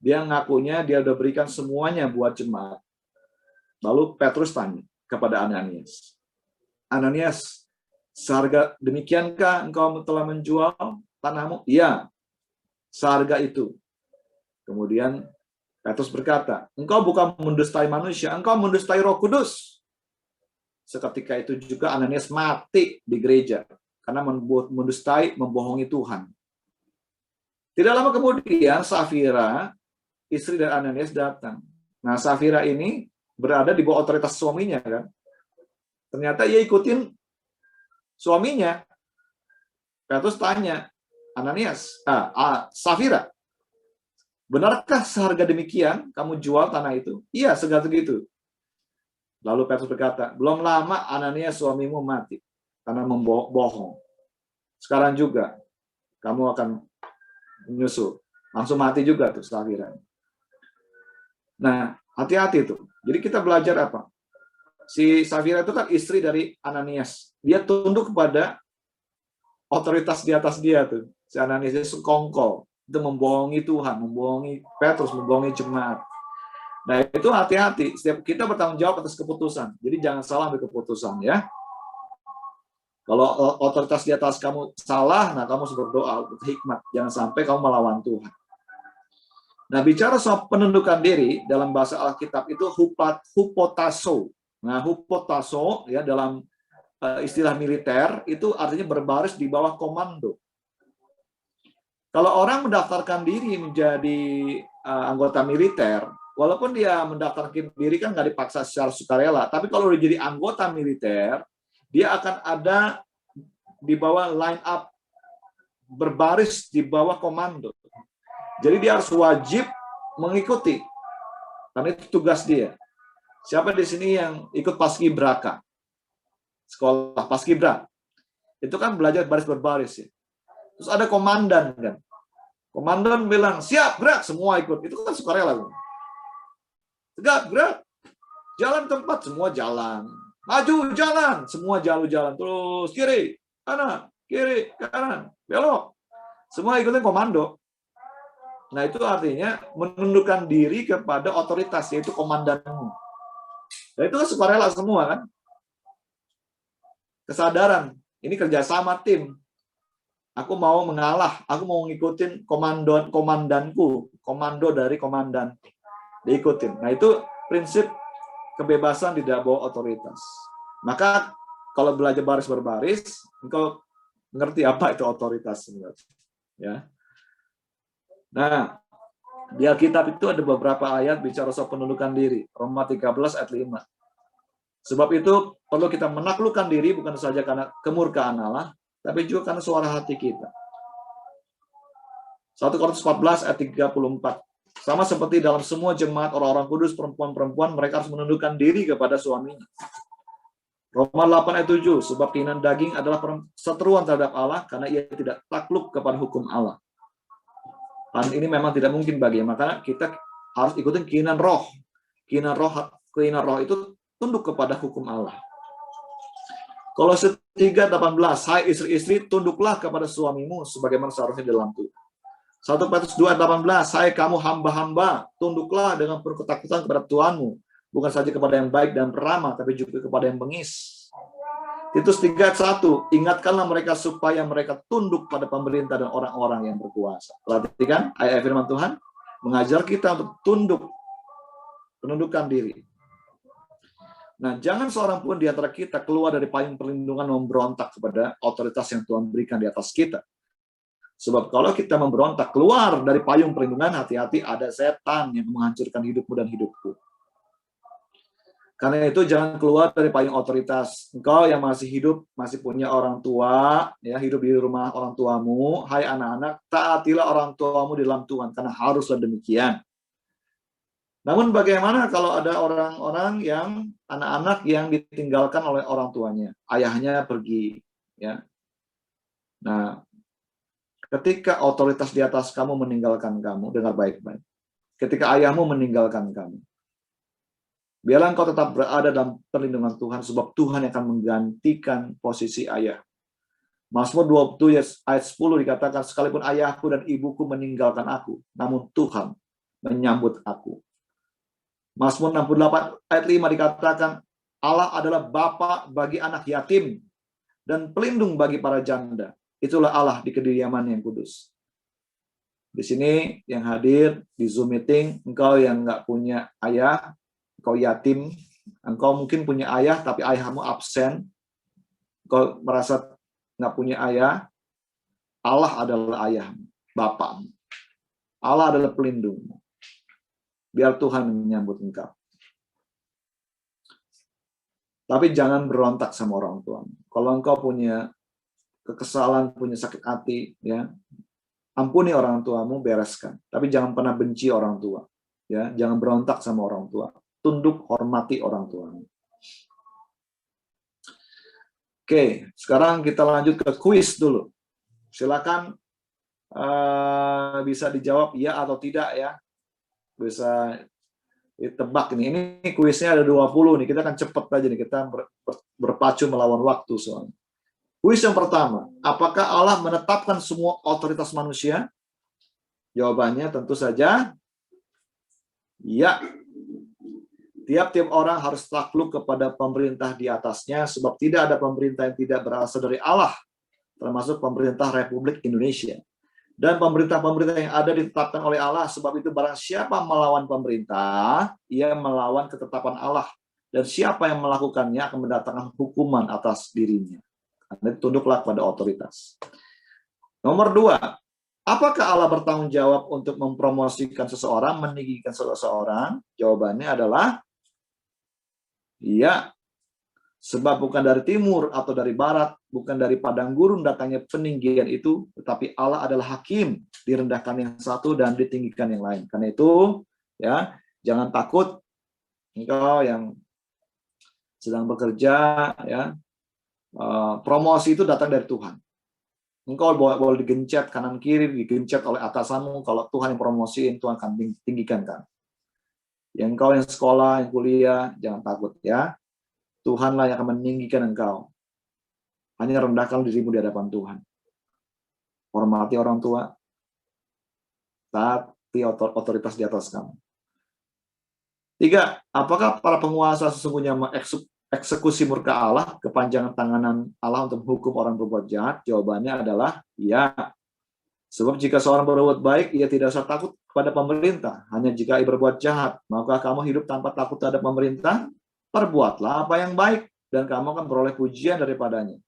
Dia ngakunya dia udah berikan semuanya buat jemaat. Lalu Petrus tanya kepada Ananias, Ananias, seharga demikiankah engkau telah menjual tanahmu? Iya, seharga itu. Kemudian Petrus berkata, engkau bukan mendustai manusia, engkau mendustai Roh Kudus. Seketika itu juga Ananias mati di gereja karena mendustai, membohongi Tuhan. Tidak lama kemudian Safira, istri dari Ananias, datang. Nah, Safira ini berada di bawah otoritas suaminya, kan? Ternyata ia ikutin suaminya. Petrus tanya, Ananias, Safira, benarkah seharga demikian kamu jual tanah itu? Iya, seharga segitu. Lalu Petrus berkata, belum lama Ananias suamimu mati karena membohong. Sekarang juga kamu akan menyusul. Langsung mati juga tuh Safira. Nah, hati-hati tuh. Jadi kita belajar apa? Si Safira itu kan istri dari Ananias. Dia tunduk kepada otoritas di atas dia tuh. Si Ananias itu sekongkol. Itu membohongi Tuhan, membohongi Petrus, membohongi jemaat. Nah, itu hati-hati. Setiap kita bertanggung jawab atas keputusan. Jadi jangan salah ambil keputusan, ya.
Kalau otoritas di atas kamu salah, nah kamu harus berdoa untuk hikmat. Jangan sampai kamu melawan Tuhan. Nah, bicara soal penundukan diri dalam bahasa Alkitab itu hupotasso. Nah, hupotasso ya dalam istilah militer itu artinya berbaris di bawah komando. Kalau orang mendaftarkan diri menjadi anggota militer, walaupun dia mendaftarkan diri kan nggak dipaksa secara sukarela, tapi kalau dia jadi anggota militer, dia akan ada di bawah line up, berbaris di bawah komando. Jadi dia harus wajib mengikuti, karena itu tugas dia. Siapa di sini yang ikut paskibraka? Sekolah paskibra. Itu kan belajar baris berbaris ya. Terus ada komandan kan. Komandan bilang, siap, gerak, semua ikut. Itu kan sukarela. Tegak, gerak. Jalan tempat, semua jalan. Maju, jalan. Semua jalan. Terus kiri, kanan, kiri, kanan, belok. Semua ikutin komando. Nah, itu artinya menundukkan diri kepada otoritas, yaitu komandanmu. Nah, itu kan sukarela semua kan. Kesadaran, ini kerjasama tim. Aku mau mengalah, aku mau ngikutin komandanku, komando dari komandan. Diikutin. Nah, itu prinsip kebebasan tidak bawa otoritas. Maka kalau belajar baris berbaris, engkau ngerti apa itu otoritas sebenarnya. Ya. Nah, di Alkitab itu ada beberapa ayat bicara soal penundukan diri. Roma 13 ayat 5. Sebab itu perlu kita menaklukkan diri bukan saja karena kemurkaan Allah, tapi juga karena suara hati kita. 1 Korintus 14 ayat 34. Sama seperti dalam semua jemaat orang-orang kudus, perempuan-perempuan, mereka harus menundukkan diri kepada suaminya. Roma 8 ayat 7. Sebab keinginan daging adalah seteruan terhadap Allah, karena ia tidak takluk kepada hukum Allah. Dan ini memang tidak mungkin baginya. Maka kita harus ikutin keinginan roh. Keinginan roh itu tunduk kepada hukum Allah. Kolose 3:18, hai istri-istri, tunduklah kepada suamimu sebagaimana seharusnya dalam Tuhan. 1 Petrus 2:18, hai kamu hamba-hamba, tunduklah dengan penuh ketakutan kepada Tuhanmu, bukan saja kepada yang baik dan ramah, tapi juga kepada yang bengis. Titus 3:1, ingatkanlah mereka supaya mereka tunduk pada pemerintah dan orang-orang yang berkuasa. Perhatikan ayat firman Tuhan mengajar kita untuk tunduk, penundukan diri. Nah, jangan seorang pun di antara kita keluar dari payung perlindungan memberontak kepada otoritas yang Tuhan berikan di atas kita. Sebab kalau kita memberontak keluar dari payung perlindungan, hati-hati ada setan yang menghancurkan hidupmu dan hidupku. Karena itu jangan keluar dari payung otoritas. Engkau yang masih hidup, masih punya orang tua, ya hidup di rumah orang tuamu, hai anak-anak, taatilah orang tuamu di dalam Tuhan, karena haruslah demikian. Namun bagaimana kalau ada orang-orang yang anak-anak yang ditinggalkan oleh orang tuanya, ayahnya pergi, ya. Nah, ketika otoritas di atas kamu meninggalkan kamu, dengar baik-baik. Ketika ayahmu meninggalkan kamu, biarlah engkau tetap berada dalam perlindungan Tuhan, sebab Tuhan akan menggantikan posisi ayah. Mazmur 20 ayat 10 dikatakan, sekalipun ayahku dan ibuku meninggalkan aku, namun Tuhan menyambut aku. Mazmur 68 ayat 5 dikatakan, Allah adalah bapa bagi anak yatim dan pelindung bagi para janda. Itulah Allah di kediaman yang kudus. Di sini yang hadir di Zoom meeting, engkau yang nggak punya ayah, engkau yatim, engkau mungkin punya ayah tapi ayahmu absen, engkau merasa nggak punya ayah, Allah adalah ayahmu, bapamu. Allah adalah pelindungmu. Biar Tuhan menyambut engkau. Tapi jangan berontak sama orang tua. Kalau engkau punya kekesalan, punya sakit hati, ya, ampuni orang tuamu, bereskan. Tapi jangan pernah benci orang tua. Ya, jangan berontak sama orang tua. Tunduk, hormati orang tuamu. Oke, sekarang kita lanjut ke kuis dulu. Silakan bisa dijawab ya atau tidak ya. Bisa ditebak nih. Ini kuisnya ada 20 nih. Kita akan cepat aja nih. Kita berpacu melawan waktu soalnya. Kuis yang pertama, apakah Allah menetapkan semua otoritas manusia? Jawabannya tentu saja ya. Tiap-tiap orang harus takluk kepada pemerintah di atasnya, sebab tidak ada pemerintah yang tidak berasal dari Allah, termasuk pemerintah Republik Indonesia. Dan pemerintah-pemerintah yang ada ditetapkan oleh Allah, sebab itu barang siapa melawan pemerintah, ia melawan ketetapan Allah. Dan siapa yang melakukannya akan mendatangkan hukuman atas dirinya. Anda tunduklah pada otoritas. Nomor 2, apakah Allah bertanggung jawab untuk mempromosikan seseorang, meninggikan seseorang? Jawabannya adalah iya. Sebab bukan dari timur atau dari barat, bukan dari padang gurun datangnya peninggian itu, tetapi Allah adalah hakim, direndahkan yang satu dan ditinggikan yang lain. Karena itu, ya, jangan takut engkau yang sedang bekerja, ya, promosi itu datang dari Tuhan. Engkau boleh digencet kanan kiri, digencet oleh atasanmu. Kalau Tuhan yang promosiin, Tuhan akan tinggikan kan. Yang engkau yang sekolah, yang kuliah, jangan takut ya. Tuhanlah yang akan meninggikan engkau. Hanya rendahkan dirimu di hadapan Tuhan. Hormati orang tua, taati otoritas di atas kamu. 3, apakah para penguasa sesungguhnya mengeksekusi murka Allah, kepanjangan tanganan Allah untuk menghukum orang berbuat jahat? Jawabannya adalah ya. Sebab jika seorang berbuat baik, ia tidak usah takut kepada pemerintah. Hanya jika ia berbuat jahat, maka kamu hidup tanpa takut terhadap pemerintah. Perbuatlah apa yang baik, dan kamu akan beroleh pujian daripadanya.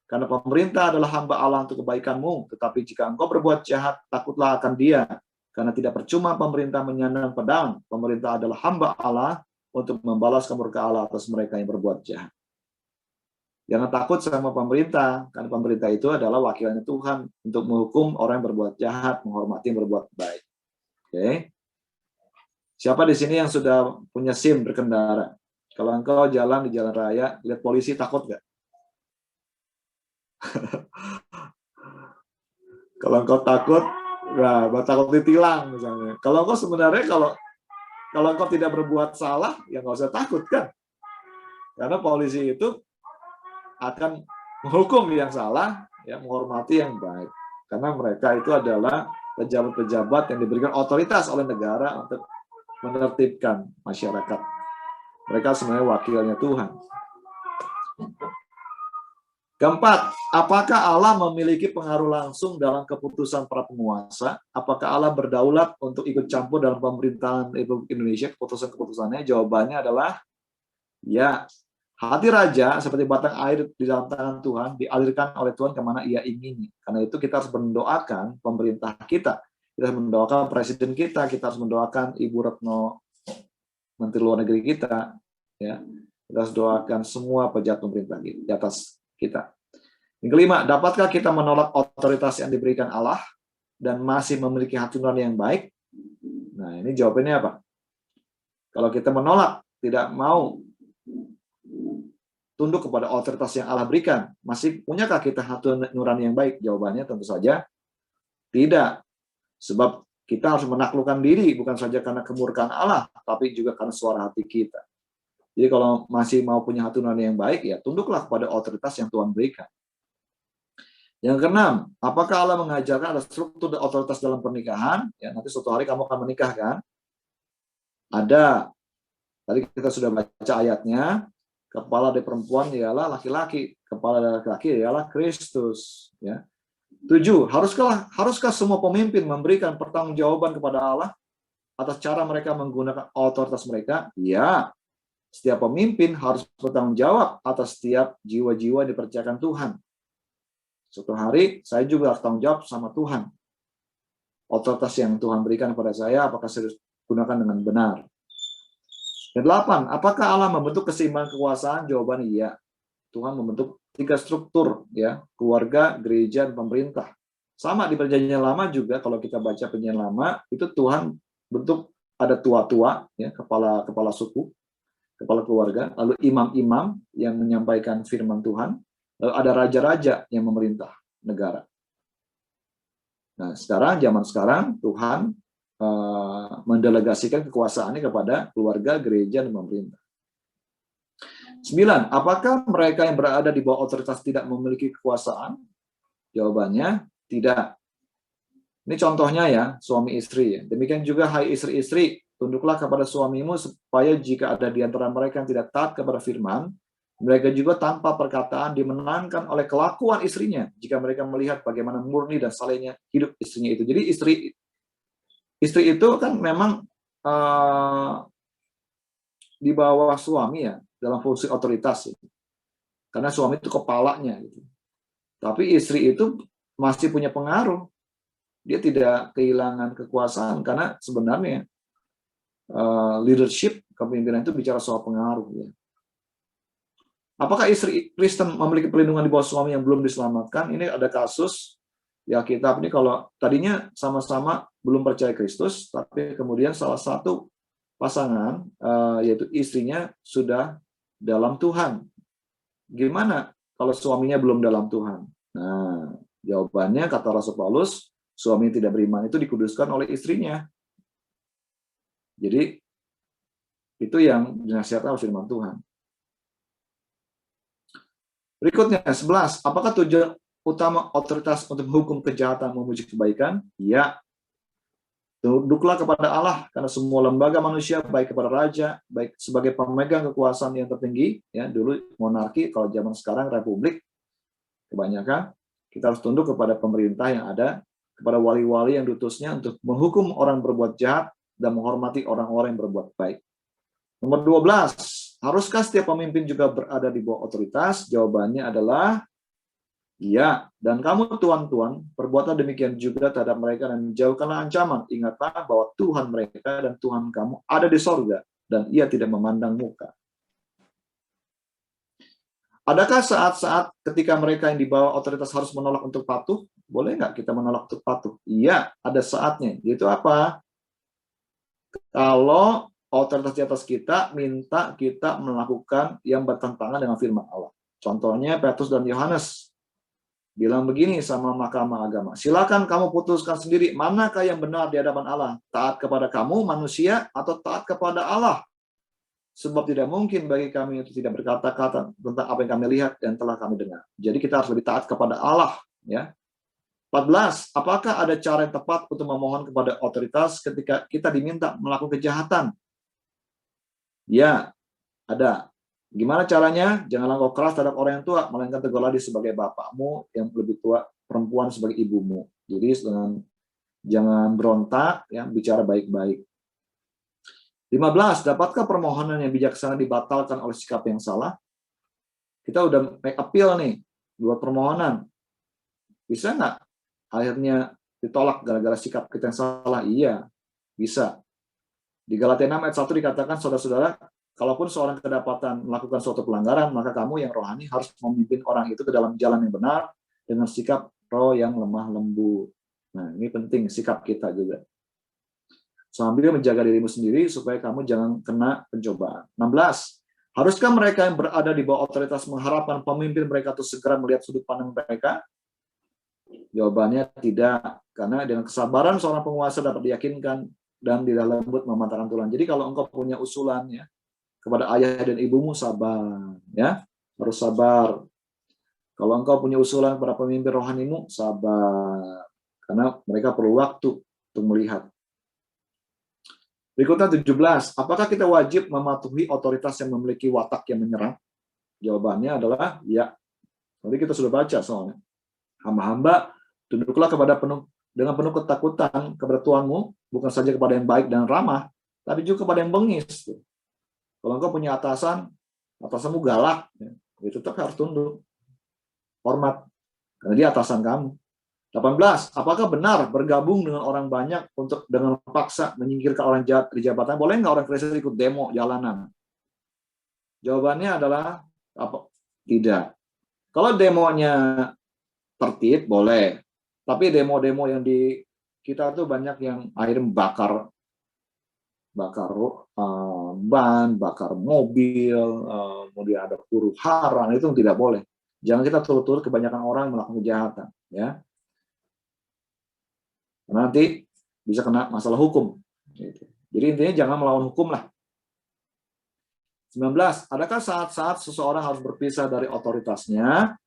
Karena pemerintah adalah hamba Allah untuk kebaikanmu, tetapi jika engkau berbuat jahat, takutlah akan dia. Karena tidak percuma pemerintah menyandang pedang, pemerintah adalah hamba Allah untuk membalas kemurkaan Allah atas mereka yang berbuat jahat. Jangan takut sama pemerintah, karena pemerintah itu adalah wakilnya Tuhan untuk menghukum orang yang berbuat jahat, menghormati yang berbuat baik. Oke. Siapa di sini yang sudah punya SIM berkendara? Kalau engkau jalan di jalan raya, lihat polisi, takut nggak? Kalau engkau takut, nah, takut ditilang misalnya. Kalau engkau sebenarnya kalau engkau tidak berbuat salah, ya nggak usah takut kan? Karena polisi itu akan menghukum yang salah, ya, menghormati yang baik. Karena mereka itu adalah pejabat-pejabat yang diberikan otoritas oleh negara untuk menertibkan masyarakat. Mereka sebenarnya wakilnya Tuhan. Keempat, apakah Allah memiliki pengaruh langsung dalam keputusan para penguasa? Apakah Allah berdaulat untuk ikut campur dalam pemerintahan Republik Indonesia, keputusan-keputusannya? Jawabannya adalah ya. Hati raja seperti batang air di dalam tangan Tuhan, dialirkan oleh Tuhan kemana ia ingini. Karena itu kita harus mendoakan pemerintah kita. Kita harus mendoakan presiden kita harus mendoakan Ibu Retno, Menteri Luar Negeri kita, ya. Kita harus doakan semua pejabat pemerintah di atas kita. Yang kelima, dapatkah kita menolak otoritas yang diberikan Allah dan masih memiliki hati nurani yang baik? Nah, ini jawabannya apa? Kalau kita menolak, tidak mau tunduk kepada otoritas yang Allah berikan, masih punyakah kita hati nurani yang baik? Jawabannya tentu saja tidak. Sebab kita harus menaklukkan diri, bukan saja karena kemurkaan Allah, tapi juga karena suara hati kita. Jadi kalau masih mau punya hati nurani yang baik, ya tunduklah kepada otoritas yang Tuhan berikan. Yang keenam, apakah Allah mengajarkan ada struktur dan otoritas dalam pernikahan? Ya, nanti suatu hari kamu akan menikah kan? Ada. Tadi kita sudah baca ayatnya. Kepala dari perempuan ialah laki-laki, kepala dari laki-laki ialah Kristus. Ya. 7. Haruskah semua pemimpin memberikan pertanggungjawaban kepada Allah atas cara mereka menggunakan otoritas mereka? Ya. Setiap pemimpin harus bertanggung jawab atas setiap jiwa-jiwa yang dipercayakan Tuhan. Suatu hari saya juga harus tanggung jawab sama Tuhan. Otoritas yang Tuhan berikan kepada saya, apakah saya gunakan dengan benar? Yang 8, apakah Allah membentuk keseimbangan kekuasaan? Jawabannya iya. Tuhan membentuk 3 struktur, ya, keluarga, gereja, dan pemerintah. Sama di Perjanjian Lama juga, kalau kita baca Perjanjian Lama, itu Tuhan bentuk ada tua-tua, ya, kepala suku, kepala keluarga, lalu imam-imam yang menyampaikan firman Tuhan, lalu ada raja-raja yang memerintah negara. Nah, zaman sekarang Tuhan mendelegasikan kekuasaannya kepada keluarga, gereja, dan pemerintah. 9. Apakah mereka yang berada di bawah otoritas tidak memiliki kekuasaan? Jawabannya tidak. Ini contohnya ya, suami istri. Demikian juga hai istri-istri, tunduklah kepada suamimu supaya jika ada di antara mereka yang tidak taat kepada firman, mereka juga tanpa perkataan dimenangkan oleh kelakuan istrinya jika mereka melihat bagaimana murni dan salehnya hidup istrinya itu. Jadi istri itu kan memang di bawah suami ya, dalam fungsi otoritas ya. Karena suami itu kepalanya gitu. Tapi istri itu masih punya pengaruh. Dia tidak kehilangan kekuasaan karena sebenarnya leadership, kepemimpinan itu bicara soal pengaruh ya. Apakah istri Kristen memiliki perlindungan di bawah suami yang belum diselamatkan? Ini ada kasus ya, Alkitab ini kalau tadinya sama-sama belum percaya Kristus, tapi kemudian salah satu pasangan yaitu istrinya sudah dalam Tuhan. Gimana kalau suaminya belum dalam Tuhan? Nah, jawabannya kata Rasul Paulus, suami yang tidak beriman itu dikuduskan oleh istrinya. Jadi itu yang dinasihatkan oleh firman Tuhan. Berikutnya 11, apakah tujuan utama otoritas untuk menghukum kejahatan memuji kebaikan? Ya. Tunduklah kepada Allah karena semua lembaga manusia baik kepada raja, baik sebagai pemegang kekuasaan yang tertinggi, ya dulu monarki, kalau zaman sekarang republik, kebanyakan kita harus tunduk kepada pemerintah yang ada, kepada wali-wali yang diutusnya untuk menghukum orang berbuat jahat dan menghormati orang-orang yang berbuat baik. Nomor 12, haruskah setiap pemimpin juga berada di bawah otoritas? Jawabannya adalah iya, dan kamu tuan-tuan, perbuatan demikian juga terhadap mereka dan jauhkanlah ancaman. Ingatlah bahwa Tuhan mereka dan Tuhan kamu ada di sorga, dan ia tidak memandang muka. Adakah saat-saat ketika mereka yang di bawah otoritas harus menolak untuk patuh? Boleh nggak kita menolak untuk patuh? Iya, ada saatnya. Yaitu apa? Kalau otoritas di atas kita minta kita melakukan yang bertentangan dengan firman Allah. Contohnya Petrus dan Yohanes bilang begini sama mahkamah agama, silakan kamu putuskan sendiri manakah yang benar di hadapan Allah, taat kepada kamu manusia atau taat kepada Allah, sebab tidak mungkin bagi kami itu tidak berkata-kata tentang apa yang kami lihat dan telah kami dengar. Jadi kita harus lebih taat kepada Allah ya. 14, apakah ada cara yang tepat untuk memohon kepada otoritas ketika kita diminta melakukan kejahatan? Ya, ada. Gimana caranya? Janganlah kau keras terhadap orang yang tua, melainkan tegurlah dia sebagai bapakmu, yang lebih tua, perempuan sebagai ibumu. Jadi jangan berontak, ya, bicara baik-baik. 15, dapatkah permohonan yang bijaksana dibatalkan oleh sikap yang salah? Kita udah make appeal nih, buat permohonan. Bisa nggak akhirnya ditolak gara-gara sikap kita yang salah? Iya, bisa. Di Galatia 6 ayat 1 dikatakan, saudara-saudara, kalaupun seorang kedapatan melakukan suatu pelanggaran, maka kamu yang rohani harus memimpin orang itu ke dalam jalan yang benar dengan sikap roh yang lemah lembut. Nah, ini penting sikap kita juga. Sambil menjaga dirimu sendiri supaya kamu jangan kena pencobaan. 16. Haruskah mereka yang berada di bawah otoritas mengharapkan pemimpin mereka itu segera melihat sudut pandang mereka? Jawabannya tidak, karena dengan kesabaran seorang penguasa dapat diyakinkan dan tidak lembut mematahkan tulang. Jadi kalau engkau punya usulan ya kepada ayah dan ibumu, sabar ya, harus sabar. Kalau engkau punya usulan kepada pemimpin rohanimu, sabar, karena mereka perlu waktu untuk melihat. Berikutnya 17, apakah kita wajib mematuhi otoritas yang memiliki watak yang menyerang? Jawabannya adalah ya. Tadi kita sudah baca soalnya. Hamba-hamba, tunduklah dengan penuh ketakutan kepada Tuhanmu, bukan saja kepada yang baik dan ramah, tapi juga kepada yang bengis. Kalau engkau punya atasanmu galak, ya tetap harus tunduk. Hormat, karena dia atasan kamu. 18. Apakah benar bergabung dengan orang banyak untuk dengan paksa menyingkirkan orang jahat di jabatan? Boleh nggak orang Kristen ikut demo jalanan? Jawabannya adalah apa? Tidak. Kalau demonya tertib, boleh. Tapi demo-demo yang di kita tuh banyak yang akhirnya bakar ban, bakar mobil, kemudian ada huru hara, itu tidak boleh. Jangan kita turut-turut kebanyakan orang melakukan kejahatan, ya. Nanti bisa kena masalah hukum. Jadi intinya jangan melawan hukum lah. 19. Adakah saat-saat seseorang harus berpisah dari otoritasnya?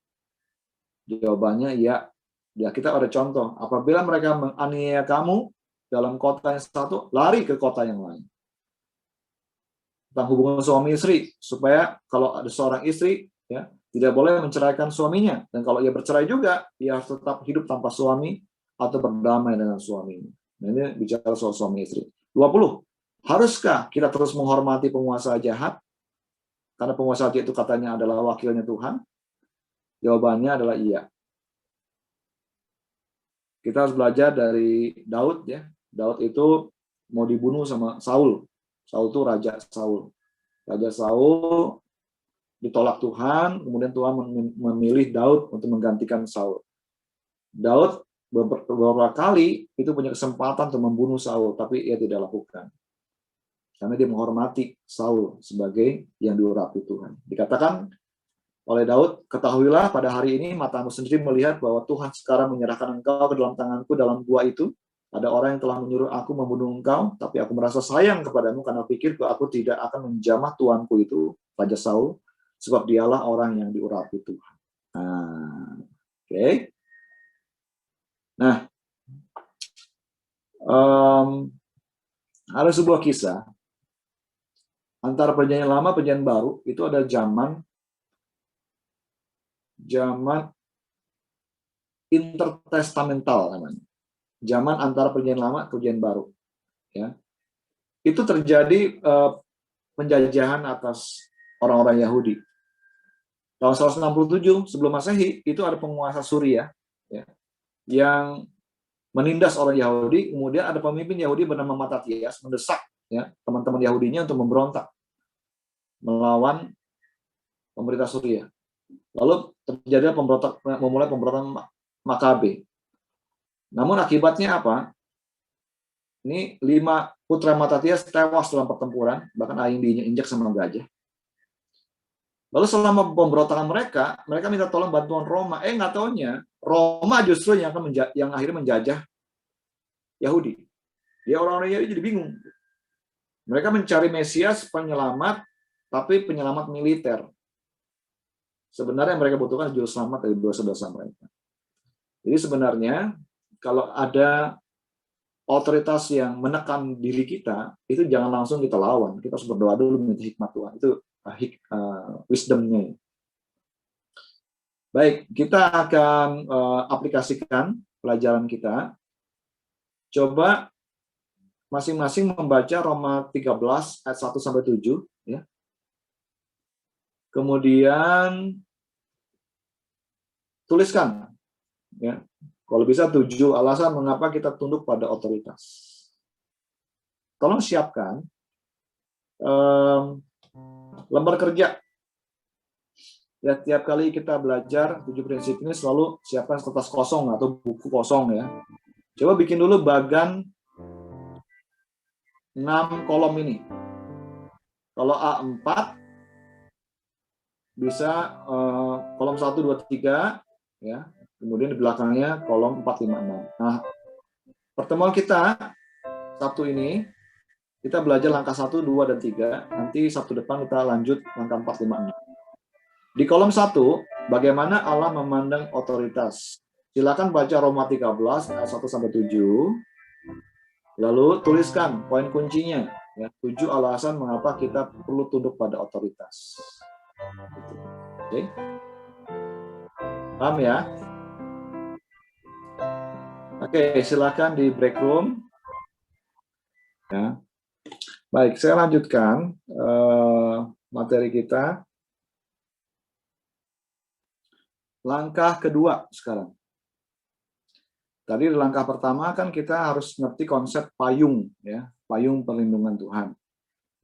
Jawabannya iya. Ya, kita ada contoh. Apabila mereka menganiaya kamu dalam kota yang satu, lari ke kota yang lain. tentang hubungan suami istri, supaya kalau ada seorang istri ya tidak boleh menceraikan suaminya, dan kalau ia bercerai juga ia harus tetap hidup tanpa suami atau berdamai dengan suaminya. Nah, ini bicara soal suami istri. 20. Haruskah kita terus menghormati penguasa jahat karena penguasa jahat itu katanya adalah wakilnya Tuhan? Jawabannya adalah iya. Kita harus belajar dari Daud ya. Daud itu mau dibunuh sama Saul. Saul itu Raja Saul. Raja Saul ditolak Tuhan, kemudian Tuhan memilih Daud untuk menggantikan Saul. Daud beberapa kali itu punya kesempatan untuk membunuh Saul, tapi ia tidak lakukan. Karena dia menghormati Saul sebagai yang diurapi Tuhan. Dikatakan oleh Daud, ketahuilah pada hari ini matamu sendiri melihat bahwa Tuhan sekarang menyerahkan engkau ke dalam tanganku dalam gua itu. Ada orang yang telah menyuruh aku membunuh engkau, tapi aku merasa sayang kepadamu karena pikir bahwa aku tidak akan menjamah tuanku itu, Raja Saul, sebab dialah orang yang diurapi Tuhan. Oke. Nah, ada sebuah kisah antara perjanjian lama dan perjanjian baru. Itu ada zaman intertestamental namanya. Zaman antara perjanjian lama dan perjanjian baru. Ya. Itu terjadi penjajahan atas orang-orang Yahudi. Tahun 167 sebelum Masehi itu ada penguasa Suria ya, yang menindas orang Yahudi. Kemudian ada pemimpin Yahudi bernama Matatias mendesak ya teman-teman Yahudinya untuk memberontak melawan pemerintah Suria. Lalu terjadi memulai pemberontakan Makabe. Namun akibatnya apa? Ini 5 putra Matatias tewas dalam pertempuran, bahkan ada yang diinjak sama gajah. Lalu selama pemberontakan mereka minta tolong bantuan Roma. Nggak taunya Roma justru yang akhirnya menjajah Yahudi. Dia orang-orang Yahudi jadi bingung. Mereka mencari Mesias penyelamat, tapi penyelamat militer. Sebenarnya yang mereka butuhkan juru selamat dari dosa-dosa mereka. Jadi sebenarnya kalau ada otoritas yang menekan diri kita, itu jangan langsung kita lawan. Kita harus berdoa dulu minta hikmat Tuhan. Itu wisdom-nya. Baik, kita akan aplikasikan pelajaran kita. Coba masing-masing membaca Roma 13 ayat 1 sampai 7 ya. Kemudian tuliskan ya. Kalau bisa 7 alasan mengapa kita tunduk pada otoritas. Tolong siapkan lembar kerja. Ya, tiap kali kita belajar 7 prinsip ini selalu siapkan kertas kosong atau buku kosong ya. Coba bikin dulu bagan 6 kolom ini. Kalau A4 bisa kolom 1, 2, 3 ya. Kemudian di belakangnya kolom 4, 5, 6. Nah, pertemuan kita Sabtu ini kita belajar langkah 1, 2, dan 3. Nanti Sabtu depan kita lanjut langkah 4, 5, 6. Di kolom 1, bagaimana Allah memandang otoritas. Silakan baca Roma 13 ayat 1 sampai 7. Lalu tuliskan poin kuncinya ya, 7 alasan mengapa kita perlu tunduk pada otoritas. Oke. Paham ya? Oke, silakan di break room. Ya. Baik, saya lanjutkan materi kita. Langkah kedua sekarang. Tadi di langkah pertama kan kita harus ngerti konsep payung, ya, payung perlindungan Tuhan.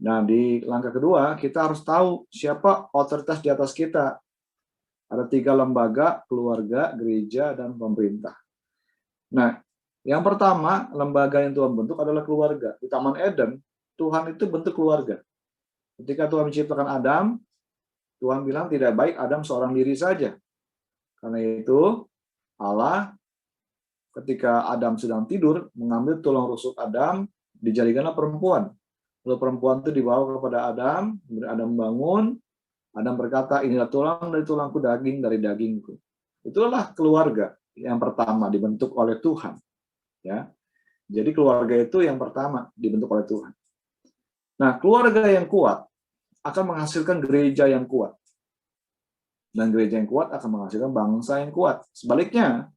Nah, di langkah kedua kita harus tahu siapa otoritas di atas kita. Ada 3 lembaga, keluarga, gereja, dan pemerintah. Nah, yang pertama, lembaga yang Tuhan bentuk adalah keluarga. Di Taman Eden, Tuhan itu bentuk keluarga. Ketika Tuhan menciptakan Adam, Tuhan bilang tidak baik Adam seorang diri saja. Karena itu, Allah ketika Adam sedang tidur, mengambil tulang rusuk Adam, dijadikanlah perempuan. Lalu perempuan itu dibawa kepada Adam, kemudian Adam bangun, Adam berkata, inilah tulang dari tulangku, daging dari dagingku. Itulah keluarga yang pertama dibentuk oleh Tuhan. Ya, jadi keluarga itu yang pertama dibentuk oleh Tuhan. Nah, keluarga yang kuat akan menghasilkan gereja yang kuat. Dan gereja yang kuat akan menghasilkan bangsa yang kuat. Sebaliknya,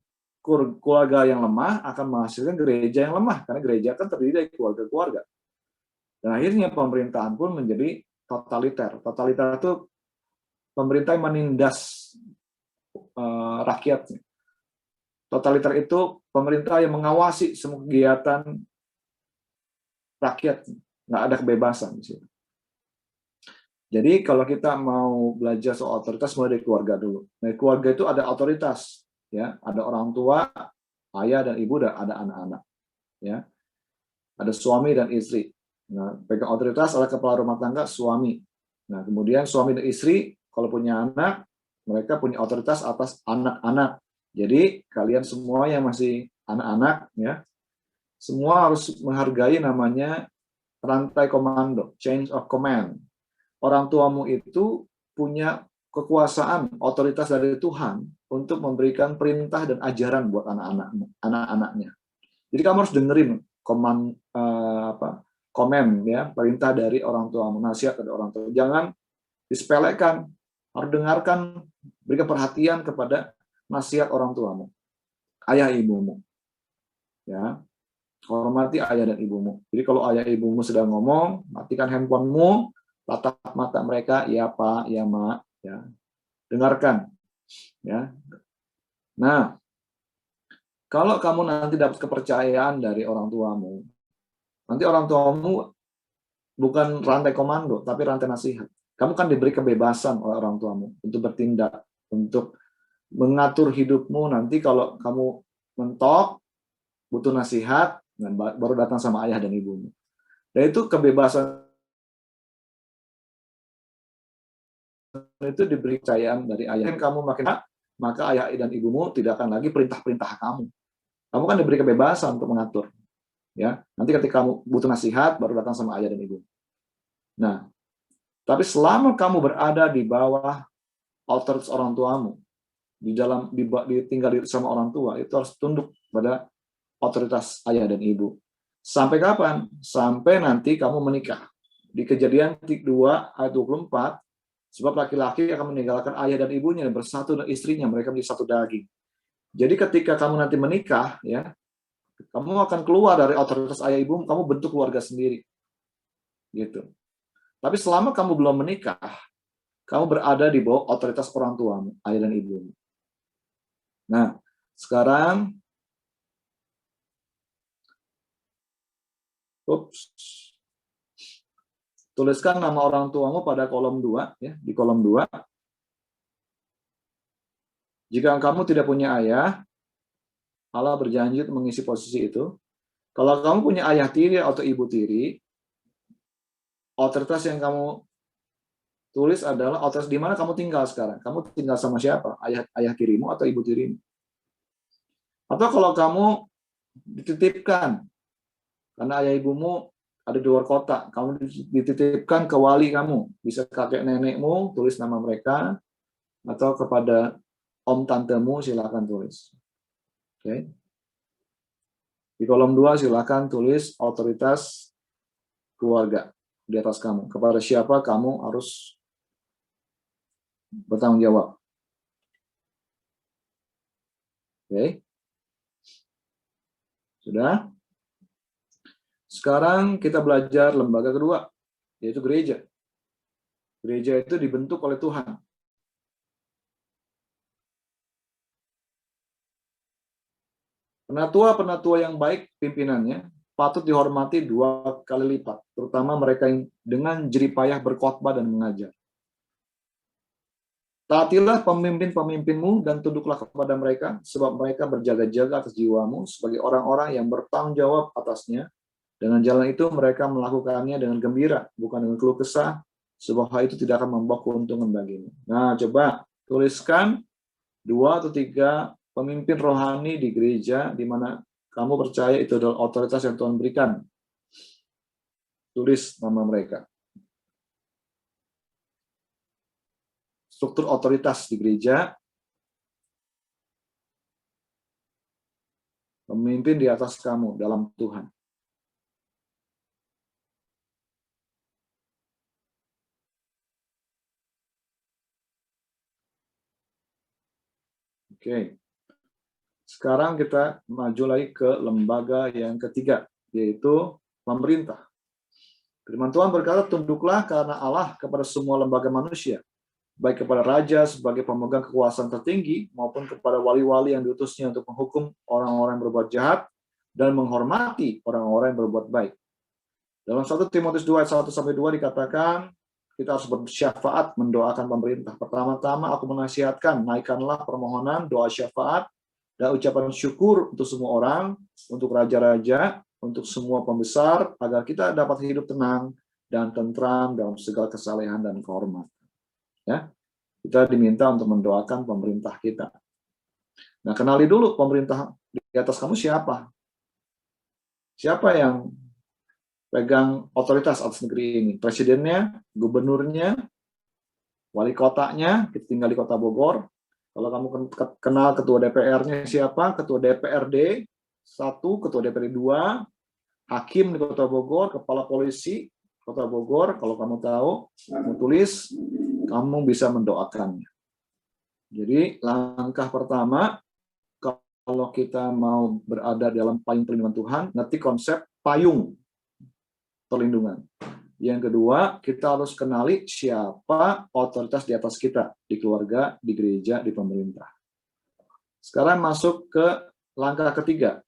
keluarga yang lemah akan menghasilkan gereja yang lemah, karena gereja kan terdiri dari keluarga-keluarga. Dan akhirnya pemerintahan pun menjadi totaliter. Totaliter itu pemerintah yang menindas rakyatnya. Totaliter itu pemerintah yang mengawasi semua kegiatan rakyat, nggak ada kebebasan di situ. Jadi kalau kita mau belajar soal otoritas, mulai dari keluarga dulu. Dari keluarga itu ada otoritas, ya, ada orang tua, ayah dan ibu, dan ada anak-anak, ya, ada suami dan istri. Nah, pegang otoritas adalah kepala rumah tangga, suami. Nah, kemudian suami dan istri kalau punya anak, mereka punya otoritas atas anak-anak. Jadi kalian semua yang masih anak-anak, ya, semua harus menghargai namanya rantai komando, chain of command. Orang tuamu itu punya kekuasaan, otoritas dari Tuhan untuk memberikan perintah dan ajaran buat anak-anaknya. Jadi kamu harus dengerin komen, ya, perintah dari orang tuamu, nasihat dari orang tua. Jangan disepelekan, harus dengarkan, berikan perhatian kepada nasihat orang tuamu, ayah ibumu, ya. Hormati ayah dan ibumu. Jadi kalau ayah ibumu sedang ngomong, matikan handphonemu, tatap mata mereka, ya Pak, ya Mak, ya. Dengarkan, ya. Nah, kalau kamu nanti dapat kepercayaan dari orang tuamu, nanti orang tuamu bukan rantai komando, tapi rantai nasihat. Kamu kan diberi kebebasan oleh orang tuamu untuk bertindak, untuk mengatur hidupmu. Nanti kalau kamu mentok, butuh nasihat, dan baru datang sama ayah dan ibumu. Dan itu kebebasan itu diberi kepercayaan dari ayah. Kamu makin maka ayah dan ibumu tidak akan lagi perintah-perintah kamu. Kamu kan diberi kebebasan untuk mengatur. Ya, nanti ketika kamu butuh nasihat, baru datang sama ayah dan ibu. Nah, tapi selama kamu berada di bawah otoritas orang tuamu, tinggal sama orang tua, itu harus tunduk pada otoritas ayah dan ibu. Sampai kapan? Sampai nanti kamu menikah. Di Kejadian 2 ayat 24, sebab laki-laki akan meninggalkan ayah dan ibunya dan bersatu dengan istrinya, mereka menjadi satu daging. Jadi ketika kamu nanti menikah, ya, kamu akan keluar dari otoritas ayah ibu, kamu bentuk keluarga sendiri. Gitu. Tapi selama kamu belum menikah, kamu berada di bawah otoritas orang tuamu, ayah dan ibumu. Nah, sekarang tuliskan nama orang tuamu pada kolom 2, ya, di kolom 2. Jika kamu tidak punya ayah, Allah berjanji untuk mengisi posisi itu. Kalau kamu punya ayah tiri atau ibu tiri, otoritas yang kamu tulis adalah otoritas di mana kamu tinggal sekarang. Kamu tinggal sama siapa? Ayah tirimu atau ibu tirimu? Atau kalau kamu dititipkan, karena ayah ibumu ada di luar kota, kamu dititipkan ke wali kamu, bisa kakek nenekmu, tulis nama mereka, atau kepada om tantemu, silakan tulis. Oke. Di kolom 2 silakan tulis otoritas keluarga di atas kamu. Kepada siapa kamu harus bertanggung jawab. Oke. Sudah? Sekarang kita belajar lembaga kedua, yaitu gereja. Gereja itu dibentuk oleh Tuhan. Penatua-penatua yang baik pimpinannya patut dihormati 2 kali lipat, terutama mereka yang dengan jeripayah berkhotbah dan mengajar. Taatilah pemimpin-pemimpinmu dan tunduklah kepada mereka, sebab mereka berjaga-jaga atas jiwamu sebagai orang-orang yang bertanggung jawab atasnya. Dengan jalan itu mereka melakukannya dengan gembira, bukan dengan keluh kesah, sebab hal itu tidak akan membawa keuntungan bagimu. Nah, coba tuliskan 2 atau 3 pemimpin rohani di gereja di mana kamu percaya itu adalah otoritas yang Tuhan berikan. Tulis nama mereka. Struktur otoritas di gereja, pemimpin di atas kamu dalam Tuhan. Oke. Sekarang kita maju lagi ke lembaga yang ketiga, yaitu pemerintah. Firman Tuhan berkata, tunduklah karena Allah kepada semua lembaga manusia, baik kepada raja sebagai pemegang kekuasaan tertinggi, maupun kepada wali-wali yang diutusnya untuk menghukum orang-orang yang berbuat jahat, dan menghormati orang-orang yang berbuat baik. Dalam 1 Timotius 2 ayat 1-2 dikatakan, kita harus bersyafaat mendoakan pemerintah. Pertama-tama aku menasihatkan, naikkanlah permohonan, doa syafaat, dan ucapan syukur untuk semua orang, untuk raja-raja, untuk semua pembesar, agar kita dapat hidup tenang dan tentram dalam segala kesalehan dan kehormatan. Ya, kita diminta untuk mendoakan pemerintah kita. Nah, kenali dulu pemerintah di atas kamu siapa? Siapa yang pegang otoritas atas negeri ini? Presidennya, gubernurnya, wali kotanya, kita tinggal di kota Bogor. Kalau kamu kenal ketua DPR-nya siapa? Ketua DPRD 1, ketua DPRD 2, hakim di kota Bogor, kepala polisi kota Bogor. Kalau kamu tahu, kamu tulis, kamu bisa mendoakannya. Jadi langkah pertama, kalau kita mau berada dalam payung perlindungan Tuhan, nanti konsep payung perlindungan. Yang kedua, kita harus kenali siapa otoritas di atas kita, di keluarga, di gereja, di pemerintah. Sekarang masuk ke langkah ketiga.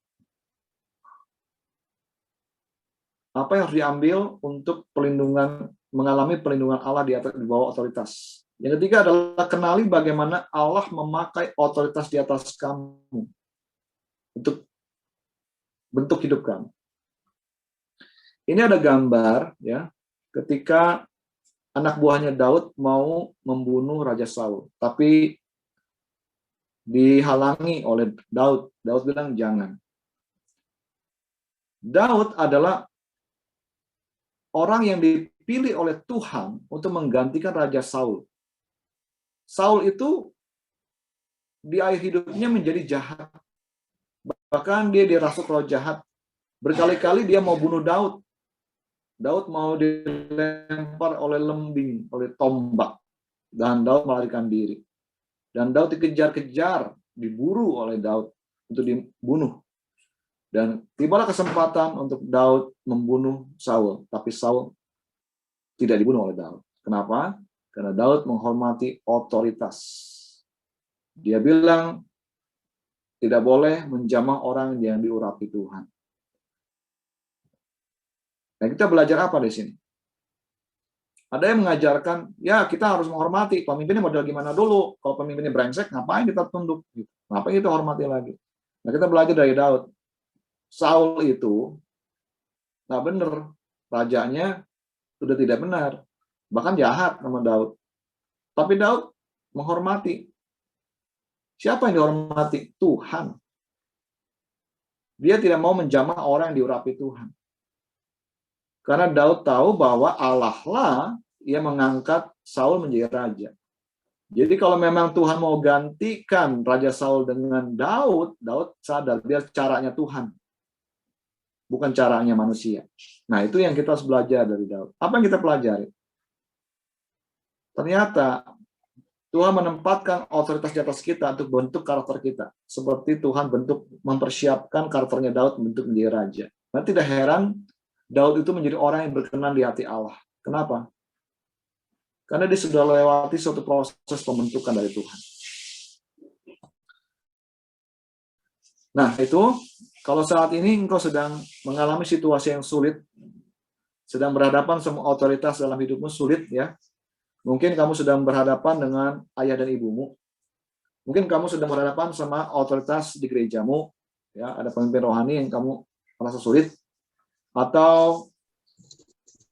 Apa yang harus diambil untuk mengalami perlindungan Allah di bawah otoritas? Yang ketiga adalah kenali bagaimana Allah memakai otoritas di atas kamu untuk bentuk hidup kamu. Ini ada gambar, ya, ketika anak buahnya Daud mau membunuh Raja Saul, tapi dihalangi oleh Daud. Daud bilang jangan. Daud adalah orang yang dipilih oleh Tuhan untuk menggantikan Raja Saul. Saul itu di akhir hidupnya menjadi jahat. Bahkan dia dirasuk roh jahat. Berkali-kali dia mau bunuh Daud. Daud mau dilempar oleh lembing, oleh tombak. Dan Daud melarikan diri. Dan Daud dikejar-kejar, diburu oleh Daud untuk dibunuh. Dan tibalah kesempatan untuk Daud membunuh Saul. Tapi Saul tidak dibunuh oleh Daud. Kenapa? Karena Daud menghormati otoritas. Dia bilang, tidak boleh menjamah orang yang diurapi Tuhan. Nah, kita belajar apa di sini? Ada yang mengajarkan, ya kita harus menghormati pemimpinnya model gimana dulu. Kalau pemimpinnya brengsek, ngapain kita tunduk? Ngapain kita hormati lagi? Nah, kita belajar dari Daud. Saul itu nggak benar, rajanya sudah tidak benar, bahkan jahat sama Daud. Tapi Daud menghormati. Siapa yang dihormati? Tuhan. Dia tidak mau menjamah orang yang diurapi Tuhan. Karena Daud tahu bahwa Allah lah yang mengangkat Saul menjadi raja. Jadi kalau memang Tuhan mau gantikan Raja Saul dengan Daud, Daud sadar dia caranya Tuhan, bukan caranya manusia. Nah, itu yang kita harus belajar dari Daud. Apa yang kita pelajari? Ternyata Tuhan menempatkan otoritas di atas kita untuk bentuk karakter kita. Seperti Tuhan mempersiapkan karakternya Daud bentuk menjadi raja. Nah, tidak heran Daud itu menjadi orang yang berkenan di hati Allah. Kenapa? Karena dia sudah lewati suatu proses pembentukan dari Tuhan. Nah, itu kalau saat ini engkau sedang mengalami situasi yang sulit, sedang berhadapan sama otoritas dalam hidupmu sulit, ya. Mungkin kamu sedang berhadapan dengan ayah dan ibumu. Mungkin kamu sedang berhadapan sama otoritas di gerejamu, ya, ada pemimpin rohani yang kamu merasa sulit. Atau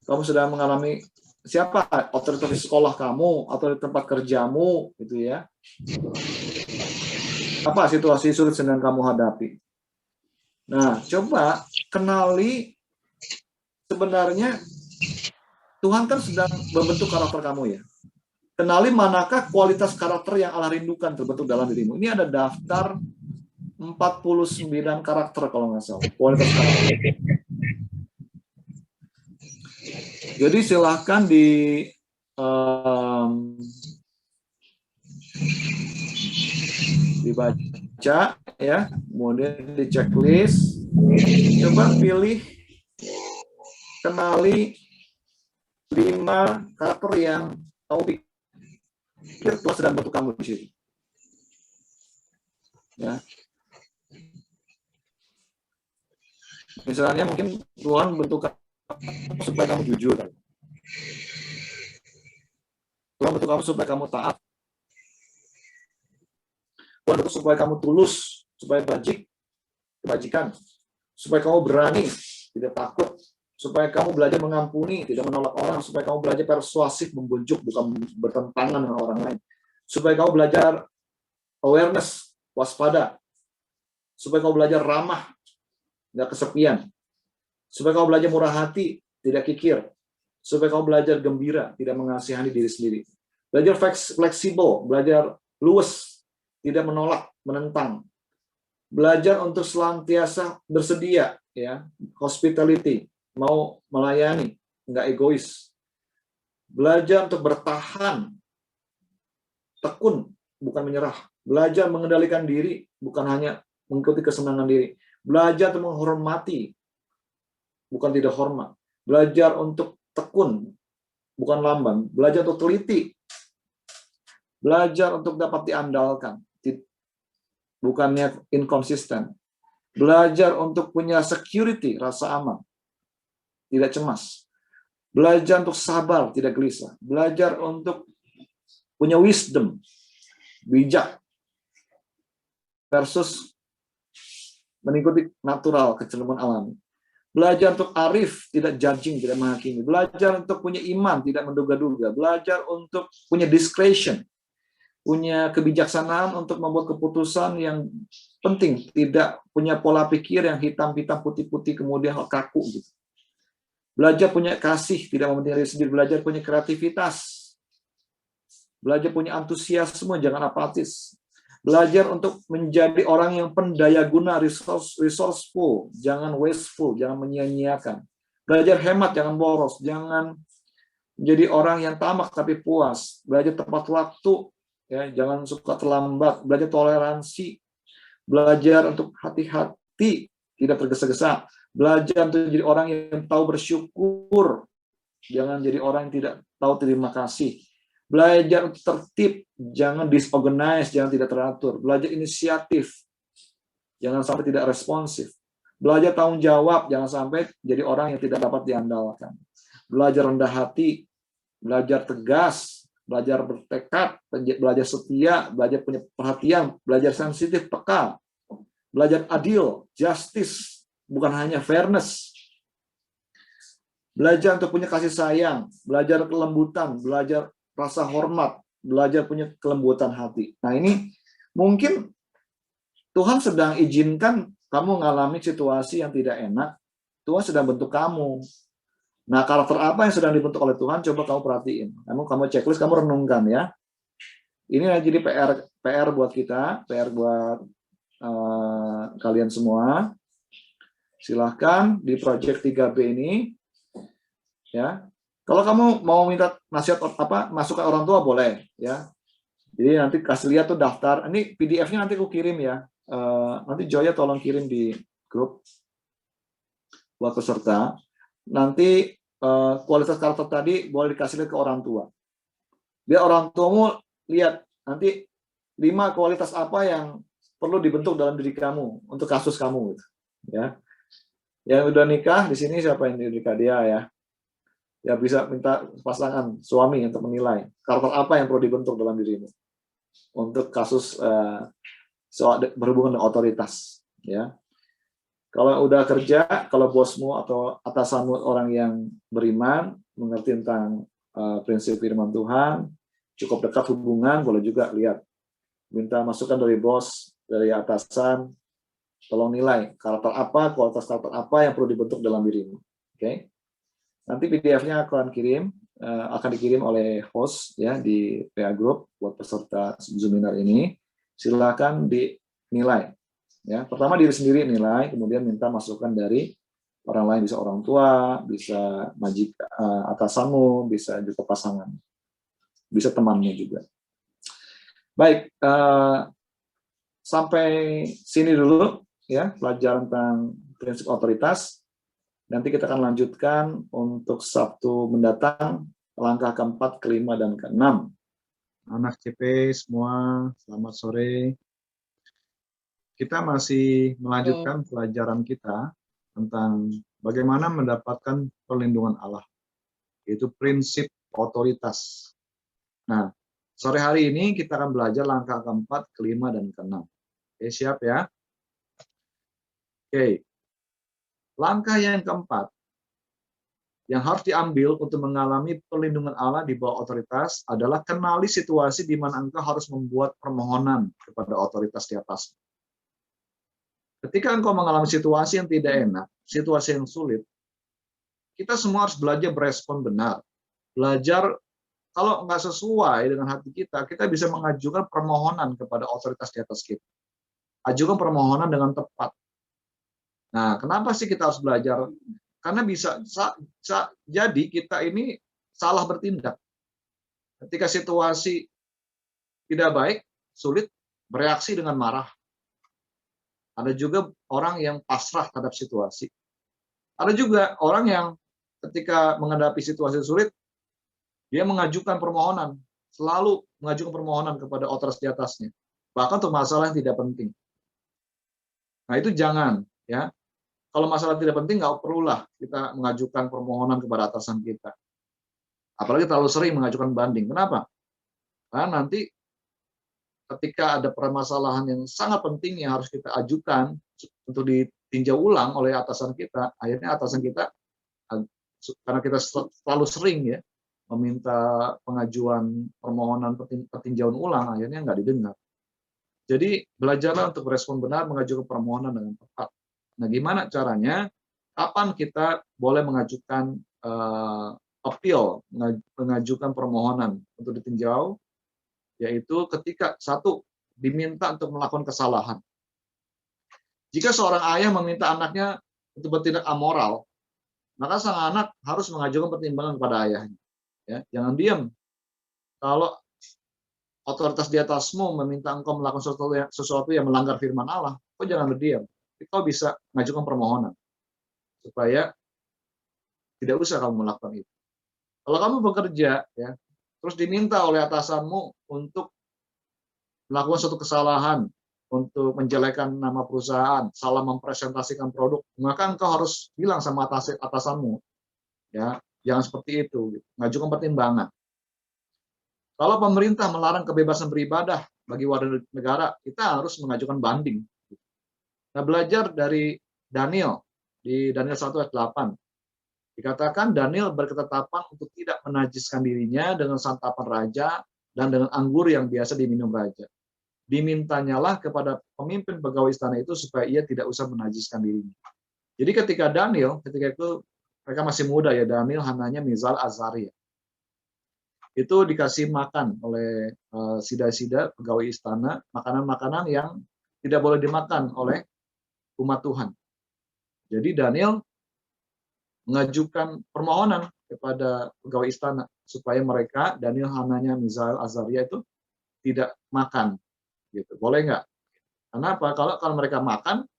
kamu sedang mengalami siapa otoritas di sekolah kamu atau di tempat kerjamu, gitu ya. Apa situasi sulit sedang kamu hadapi? Nah, coba kenali sebenarnya Tuhan kan sedang membentuk karakter kamu, ya. Kenali manakah kualitas karakter yang Allah rindukan terbentuk dalam dirimu. Ini ada daftar 49 karakter kalau nggak salah. Kualitas karakter. Jadi silahkan dibaca ya, kemudian di checklist, coba pilih, kenali 5 karakter yang kamu pikir Tuhan sedang bentuk kamu di situ. Ya. Misalnya mungkin Tuhan bentuk kamu supaya kamu jujur. Tuhan bentuk kamu supaya kamu taat. Tuhan bentuk supaya kamu tulus, supaya kebajikan, supaya kamu berani, tidak takut, supaya kamu belajar mengampuni, tidak menolak orang, supaya kamu belajar persuasif, membujuk, bukan bertentangan dengan orang lain, supaya kamu belajar awareness, waspada, supaya kamu belajar ramah, nggak kesepian, supaya kamu belajar murah hati, tidak kikir, supaya kamu belajar gembira, tidak mengasihani diri sendiri, belajar fleksibel, belajar luwes, tidak menolak, menentang, belajar untuk senantiasa bersedia, ya, hospitality, mau melayani, nggak egois, belajar untuk bertahan, tekun, bukan menyerah, belajar mengendalikan diri, bukan hanya mengikuti kesenangan diri, belajar untuk menghormati, bukan tidak hormat, belajar untuk tekun, bukan lamban, belajar untuk teliti, belajar untuk dapat diandalkan, bukannya inkonsisten, belajar untuk punya security, rasa aman, tidak cemas, belajar untuk sabar, tidak gelisah, belajar untuk punya wisdom, bijak, versus mengikuti natural, kecenderungan alami. Belajar untuk arif, tidak judging, tidak menghakimi. Belajar untuk punya iman, tidak menduga-duga. Belajar untuk punya discretion, punya kebijaksanaan untuk membuat keputusan yang penting, tidak punya pola pikir yang hitam-hitam, putih-putih, kemudian kaku. Gitu. Belajar punya kasih, tidak mementingkan diri sendiri. Belajar punya kreativitas. Belajar punya antusiasme, jangan apatis. Belajar untuk menjadi orang yang pendaya guna, resourceful, jangan wasteful, jangan menyia-nyiakan. Belajar hemat, jangan boros, jangan menjadi orang yang tamak tapi puas. Belajar tepat waktu, ya, jangan suka terlambat. Belajar toleransi, belajar untuk hati-hati, tidak tergesa-gesa. Belajar untuk jadi orang yang tahu bersyukur, jangan jadi orang yang tidak tahu terima kasih. Belajar untuk tertib, jangan disorganize, jangan tidak teratur. Belajar inisiatif, jangan sampai tidak responsif. Belajar tanggung jawab, jangan sampai jadi orang yang tidak dapat diandalkan. Belajar rendah hati, belajar tegas, belajar bertekad, belajar setia, belajar punya perhatian, belajar sensitif, peka. Belajar adil, justice, bukan hanya fairness. Belajar untuk punya kasih sayang, belajar kelembutan, belajar rasa hormat, belajar punya kelembutan hati. Nah ini mungkin Tuhan sedang izinkan kamu mengalami situasi yang tidak enak. Tuhan sedang bentuk kamu. Nah karakter apa yang sedang dibentuk oleh Tuhan? Coba kamu perhatiin. Kamu checklist, kamu renungkan ya. Ini jadi PR buat kita, PR buat kalian semua. Silahkan di project 3B ini, ya. Kalau kamu mau minta nasihat masukan orang tua boleh ya. Jadi nanti kasih lihat tuh daftar. Ini PDF-nya nanti aku kirim ya. Nanti Joya tolong kirim di grup buat peserta. Nanti kualitas karakter tadi boleh dikasih lihat ke orang tua. Biar orang tuamu lihat nanti 5 kualitas apa yang perlu dibentuk dalam diri kamu untuk kasus kamu gitu. Ya. Yang udah nikah di sini siapa yang nikah? Dia ya. Ya bisa minta pasangan suami untuk menilai karakter apa yang perlu dibentuk dalam dirimu untuk kasus soal berhubungan dengan otoritas ya. Kalau udah kerja, kalau bosmu atau atasanmu orang yang beriman, mengerti tentang prinsip firman Tuhan, cukup dekat hubungan, boleh juga lihat, minta masukan dari bos, dari atasan, tolong nilai karakter apa, kualitas karakter apa yang perlu dibentuk dalam dirimu. Oke. Nanti PDF-nya akan dikirim oleh host ya di PA Group buat peserta seminar ini. Silakan dinilai. Ya, pertama diri sendiri nilai, kemudian minta masukan dari orang lain, bisa orang tua, bisa atasanmu, bisa juga pasangan, bisa temannya juga. Baik, sampai sini dulu ya pelajaran tentang prinsip otoritas. Nanti kita akan lanjutkan untuk Sabtu mendatang langkah keempat, kelima, dan keenam. Anak CP semua, selamat sore. Kita masih melanjutkan pelajaran kita tentang bagaimana mendapatkan perlindungan Allah, yaitu prinsip otoritas. Nah, sore hari ini kita akan belajar langkah keempat, kelima, dan keenam. Oke, siap ya? Oke. Langkah yang keempat yang harus diambil untuk mengalami perlindungan Allah di bawah otoritas adalah kenali situasi di mana engkau harus membuat permohonan kepada otoritas di atas. Ketika engkau mengalami situasi yang tidak enak, situasi yang sulit, kita semua harus belajar berespon benar. Belajar kalau nggak sesuai dengan hati kita, kita bisa mengajukan permohonan kepada otoritas di atas kita. Ajukan permohonan dengan tepat. Nah, kenapa sih kita harus belajar? Karena bisa jadi kita ini salah bertindak. Ketika situasi tidak baik, sulit, bereaksi dengan marah. Ada juga orang yang pasrah terhadap situasi. Ada juga orang yang ketika menghadapi situasi sulit, dia mengajukan permohonan, selalu mengajukan permohonan kepada otoritas di atasnya. Bahkan untuk masalah yang tidak penting. Nah, itu jangan, ya. Kalau masalah tidak penting, nggak perlulah kita mengajukan permohonan kepada atasan kita. Apalagi terlalu sering mengajukan banding. Kenapa? Karena nanti ketika ada permasalahan yang sangat penting yang harus kita ajukan untuk ditinjau ulang oleh atasan kita, akhirnya atasan kita, karena kita terlalu sering ya meminta pengajuan permohonan peninjauan ulang, akhirnya nggak didengar. Jadi belajarlah untuk berespon benar, mengajukan permohonan dengan tepat. Nah, gimana caranya? Kapan kita boleh mengajukan appeal, mengajukan permohonan untuk ditinjau? Yaitu ketika satu, diminta untuk melakukan kesalahan. Jika seorang ayah meminta anaknya untuk bertindak amoral, maka sang anak harus mengajukan pertimbangan kepada ayahnya. Ya, jangan diam. Kalau otoritas di atasmu meminta engkau melakukan sesuatu yang melanggar firman Allah, kau jangan berdiam. Kau bisa mengajukan permohonan supaya tidak usah kamu melakukan itu. Kalau kamu bekerja, ya, terus diminta oleh atasanmu untuk melakukan suatu kesalahan, untuk menjelekkan nama perusahaan, salah mempresentasikan produk, maka engkau harus bilang sama atasanmu, ya, jangan seperti itu. Mengajukan pertimbangan. Kalau pemerintah melarang kebebasan beribadah bagi warga negara, kita harus mengajukan banding. Nah, belajar dari Daniel, di Daniel 1 ayat 8. Dikatakan Daniel berketetapan untuk tidak menajiskan dirinya dengan santapan raja dan dengan anggur yang biasa diminum raja. Dimintanyalah kepada pemimpin pegawai istana itu supaya ia tidak usah menajiskan dirinya. Jadi ketika itu mereka masih muda ya, Daniel, Hananya, Mizal, Azaria. Itu dikasih makan oleh sida-sida pegawai istana, makanan-makanan yang tidak boleh dimakan oleh umat Tuhan. Jadi Daniel mengajukan permohonan kepada pegawai istana supaya mereka, Daniel, Hananya, Mizael, Azaria itu tidak makan. Gitu. Boleh nggak? Kenapa? Kalau mereka makan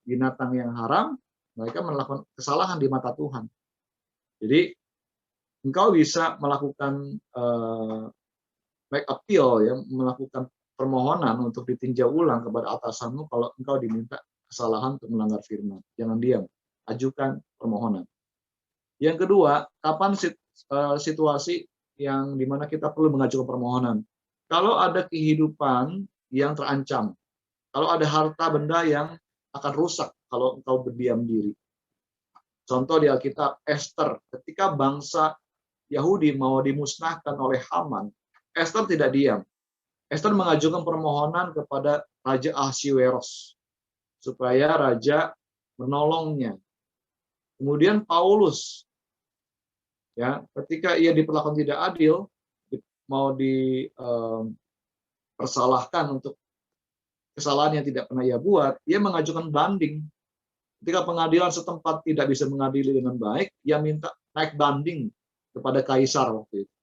binatang yang haram, mereka melakukan kesalahan di mata Tuhan. Jadi engkau bisa melakukan make appeal, ya, melakukan permohonan untuk ditinjau ulang kepada atasanmu kalau engkau diminta kesalahan untuk melanggar firman. Jangan diam, ajukan permohonan. Yang kedua, kapan situasi yang dimana kita perlu mengajukan permohonan? Kalau ada kehidupan yang terancam, kalau ada harta benda yang akan rusak kalau engkau berdiam diri. Contoh di Alkitab, Esther, ketika bangsa Yahudi mau dimusnahkan oleh Haman, Esther tidak diam. Esther mengajukan permohonan kepada Raja Ahasiweros supaya raja menolongnya. Kemudian Paulus, ya, ketika ia diperlakukan tidak adil, mau dipersalahkan untuk kesalahan yang tidak pernah ia buat, ia mengajukan banding. Ketika pengadilan setempat tidak bisa mengadili dengan baik, ia minta naik banding kepada kaisar waktu itu.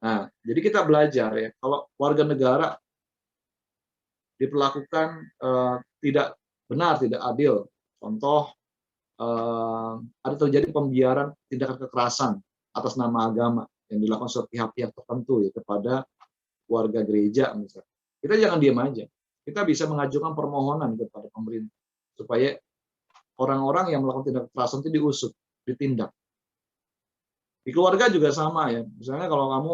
Nah, jadi kita belajar ya, kalau warga negara diperlakukan tidak benar, tidak adil. Contoh, ada terjadi pembiaran tindakan kekerasan atas nama agama yang dilakukan oleh pihak-pihak tertentu ya kepada warga gereja misalnya. Kita jangan diam aja. Kita bisa mengajukan permohonan kepada pemerintah supaya orang-orang yang melakukan tindak kekerasan itu diusut, ditindak. Di keluarga juga sama ya. Misalnya kalau kamu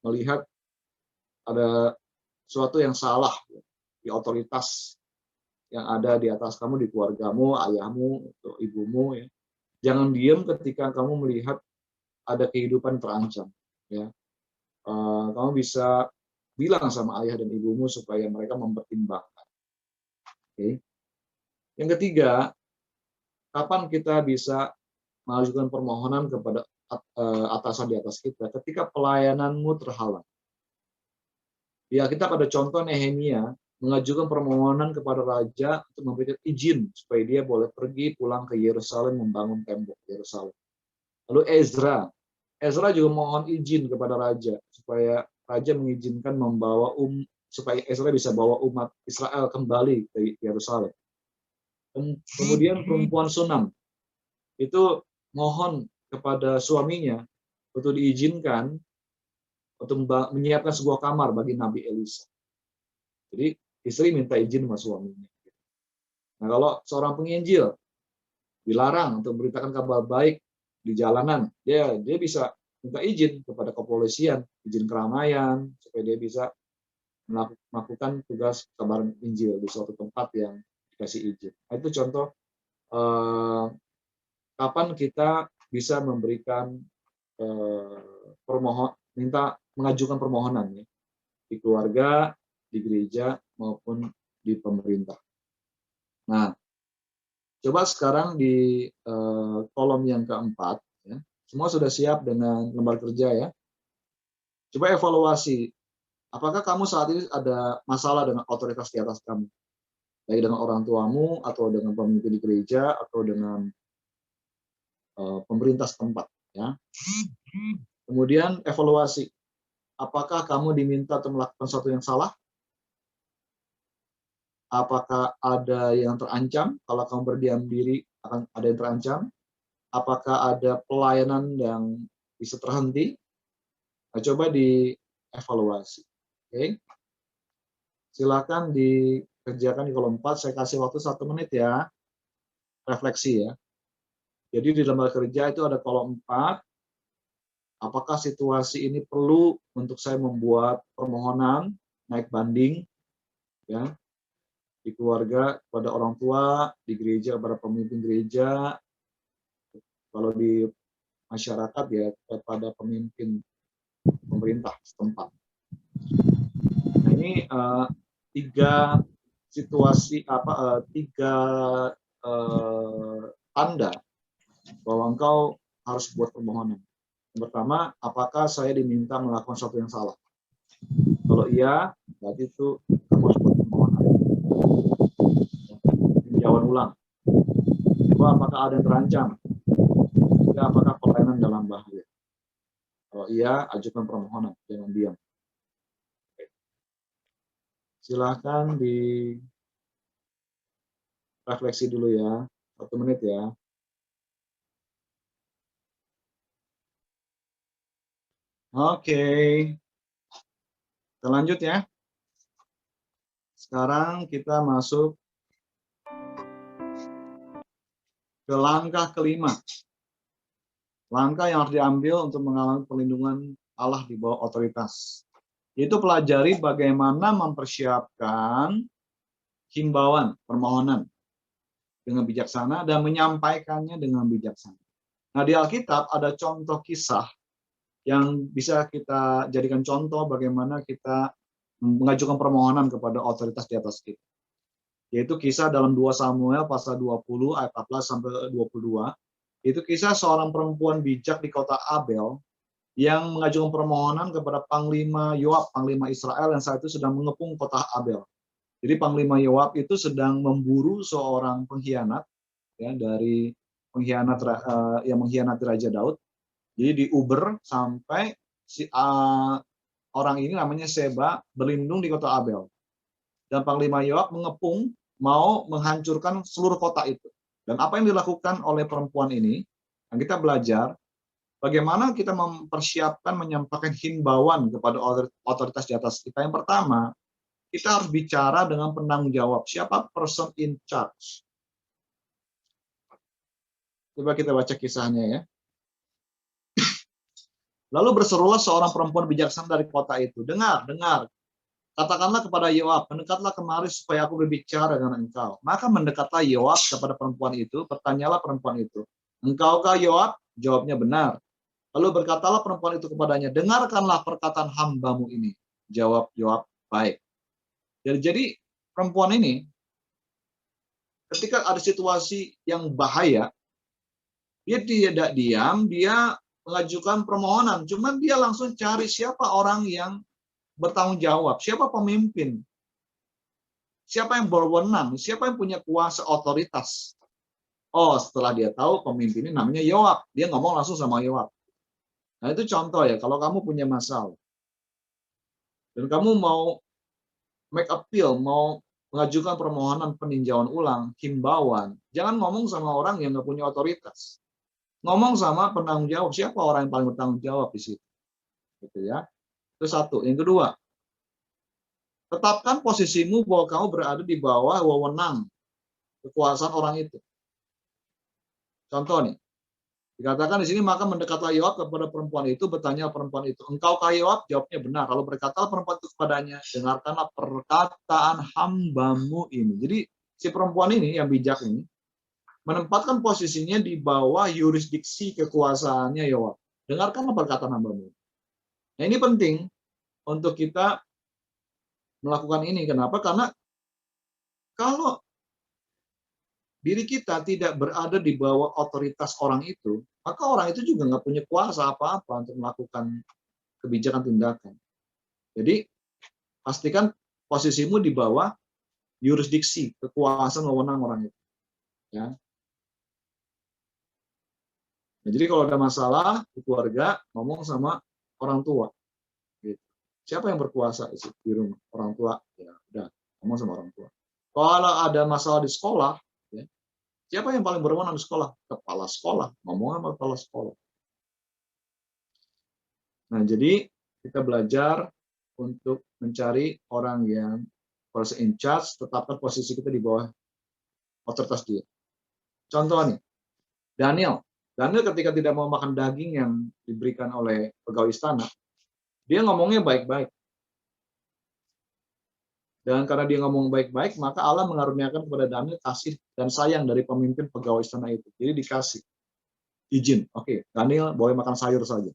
melihat ada sesuatu yang salah ya, di otoritas yang ada di atas kamu, di keluargamu, ayahmu, atau ibumu, ya. Jangan diam ketika kamu melihat ada kehidupan terancam. Ya. Kamu bisa bilang sama ayah dan ibumu supaya mereka mempertimbangkan. Okay. Yang ketiga, kapan kita bisa mengajukan permohonan kepada atasan di atas kita ketika pelayananmu terhalang. Ya, kita pada contoh Nehemia mengajukan permohonan kepada raja untuk memberikan izin supaya dia boleh pergi pulang ke Yerusalem membangun tembok Yerusalem. Lalu Ezra juga mohon izin kepada raja supaya raja mengizinkan supaya Ezra bisa bawa umat Israel kembali ke Yerusalem. Kemudian perempuan Sunam itu mohon kepada suaminya untuk diizinkan untuk menyiapkan sebuah kamar bagi Nabi Elisa. Jadi istri minta izin sama suaminya. Nah, kalau seorang penginjil dilarang untuk memberitakan kabar baik di jalanan, dia bisa minta izin kepada kepolisian, izin keramaian, supaya dia bisa melakukan tugas kabar Injil di suatu tempat yang dikasih izin. Nah, itu contoh kapan kita bisa memberikan mengajukan permohonan ya, di keluarga, di gereja maupun di pemerintah. Nah, coba sekarang di kolom yang keempat, ya, semua sudah siap dengan lembar kerja ya. Coba evaluasi, apakah kamu saat ini ada masalah dengan otoritas di atas kamu, baik dengan orang tuamu atau dengan pemimpin di gereja atau dengan pemerintah setempat, ya. Kemudian evaluasi, apakah kamu diminta untuk melakukan sesuatu yang salah? Apakah ada yang terancam? Kalau kamu berdiam diri, akan ada yang terancam. Apakah ada pelayanan yang bisa terhenti? Nah, coba dievaluasi. Oke. Silakan dikerjakan di kolom 4. Saya kasih waktu 1 menit ya. Refleksi ya. Jadi di lembar kerja itu ada kolom 4. Apakah situasi ini perlu untuk saya membuat permohonan naik banding ya, di keluarga kepada orang tua, di gereja kepada pemimpin gereja, kalau di masyarakat ya kepada pemimpin pemerintah setempat. Nah, ini 3 situasi tanda bahwa engkau harus buat permohonan. Yang pertama, apakah saya diminta melakukan sesuatu yang salah? Kalau iya, berarti itu kamu harus buat permohonan. Tinjauan ulang. Kedua, apakah ada yang terancam? Ketiga, apakah pelayanan dalam bahaya? Kalau iya, ajukan permohonan, jangan diam. Silahkan direfleksi dulu ya, 1 menit ya. Oke, kita lanjut ya. Sekarang kita masuk ke langkah kelima. Langkah yang harus diambil untuk mengalami perlindungan Allah di bawah otoritas. Yaitu pelajari bagaimana mempersiapkan himbauan, permohonan dengan bijaksana dan menyampaikannya dengan bijaksana. Nah, di Alkitab ada contoh kisah yang bisa kita jadikan contoh bagaimana kita mengajukan permohonan kepada otoritas di atas kita. Yaitu kisah dalam 2 Samuel pasal 20 ayat 14 sampai 22. Itu kisah seorang perempuan bijak di kota Abel yang mengajukan permohonan kepada Panglima Yoab, Panglima Israel yang saat itu sedang mengepung kota Abel. Jadi Panglima Yoab itu sedang memburu seorang pengkhianat ya, dari pengkhianat yang mengkhianati Raja Daud. Jadi diuber sampai orang ini namanya Seba berlindung di kota Abel. dan Panglima Yoab mengepung mau menghancurkan seluruh kota itu. Dan apa yang dilakukan oleh perempuan ini, yang kita belajar bagaimana kita mempersiapkan menyampaikan himbauan kepada otoritas di atas kita. Yang pertama, kita harus bicara dengan penanggung jawab. Siapa person in charge? Coba kita baca kisahnya ya. Lalu berserulah seorang perempuan bijaksana dari kota itu. Dengar, dengar. Katakanlah kepada Yoab, mendekatlah kemari supaya aku berbicara dengan engkau. Maka mendekatlah Yoab kepada perempuan itu, bertanyalah perempuan itu. Engkaukah Yoab? Jawabnya benar. Lalu berkatalah perempuan itu kepadanya, dengarkanlah perkataan hambamu ini. Jawab Yoab, baik. Jadi perempuan ini, ketika ada situasi yang bahaya, dia tidak diam, dia mengajukan permohonan. Cuman dia langsung cari siapa orang yang bertanggung jawab, siapa pemimpin, siapa yang berwenang, siapa yang punya kuasa otoritas. Oh, setelah dia tahu pemimpin ini namanya Yoab, dia ngomong langsung sama Yoab. Nah, itu contoh ya, kalau kamu punya masalah dan kamu mau make appeal, mau mengajukan permohonan peninjauan ulang, himbauan, jangan ngomong sama orang yang nggak punya otoritas. Ngomong sama penanggung jawab, siapa orang yang paling bertanggung jawab di situ. Gitu ya. Itu satu. Yang kedua, tetapkan posisimu bahwa kamu berada di bawah wewenang kekuasaan orang itu. Contoh nih, dikatakan di sini, maka mendekatlah Yoab kepada perempuan itu, bertanya perempuan itu, engkaukah Yoab? Jawabnya benar. Lalu berkatalah perempuan itu kepadanya, dengarkanlah perkataan hambamu ini. Jadi si perempuan ini yang bijak ini menempatkan posisinya di bawah yurisdiksi kekuasaannya Yoab. Dengarkanlah perkataan hambamu. Nah, ini penting untuk kita melakukan ini. Kenapa? Karena kalau diri kita tidak berada di bawah otoritas orang itu, maka orang itu juga nggak punya kuasa apa-apa untuk melakukan kebijakan tindakan. Jadi, pastikan posisimu di bawah yurisdiksi, kekuasaan wewenang orang itu. Ya. Nah, jadi kalau ada masalah di keluarga, ngomong sama orang tua. Gitu. Siapa yang berkuasa di rumah? Orang tua. Ya udah, ngomong sama orang tua. Kalau ada masalah di sekolah, ya, siapa yang paling berwenang di sekolah? Kepala sekolah. Ngomong sama kepala sekolah. Nah, jadi kita belajar untuk mencari orang yang person in charge, tetapkan posisi kita di bawah otoritas dia. Contoh nih, Daniel ketika tidak mau makan daging yang diberikan oleh pegawai istana, dia ngomongnya baik-baik. Dan karena dia ngomong baik-baik, maka Allah mengaruniakan kepada Daniel kasih dan sayang dari pemimpin pegawai istana itu. Jadi dikasih izin. Oke, Daniel boleh makan sayur saja.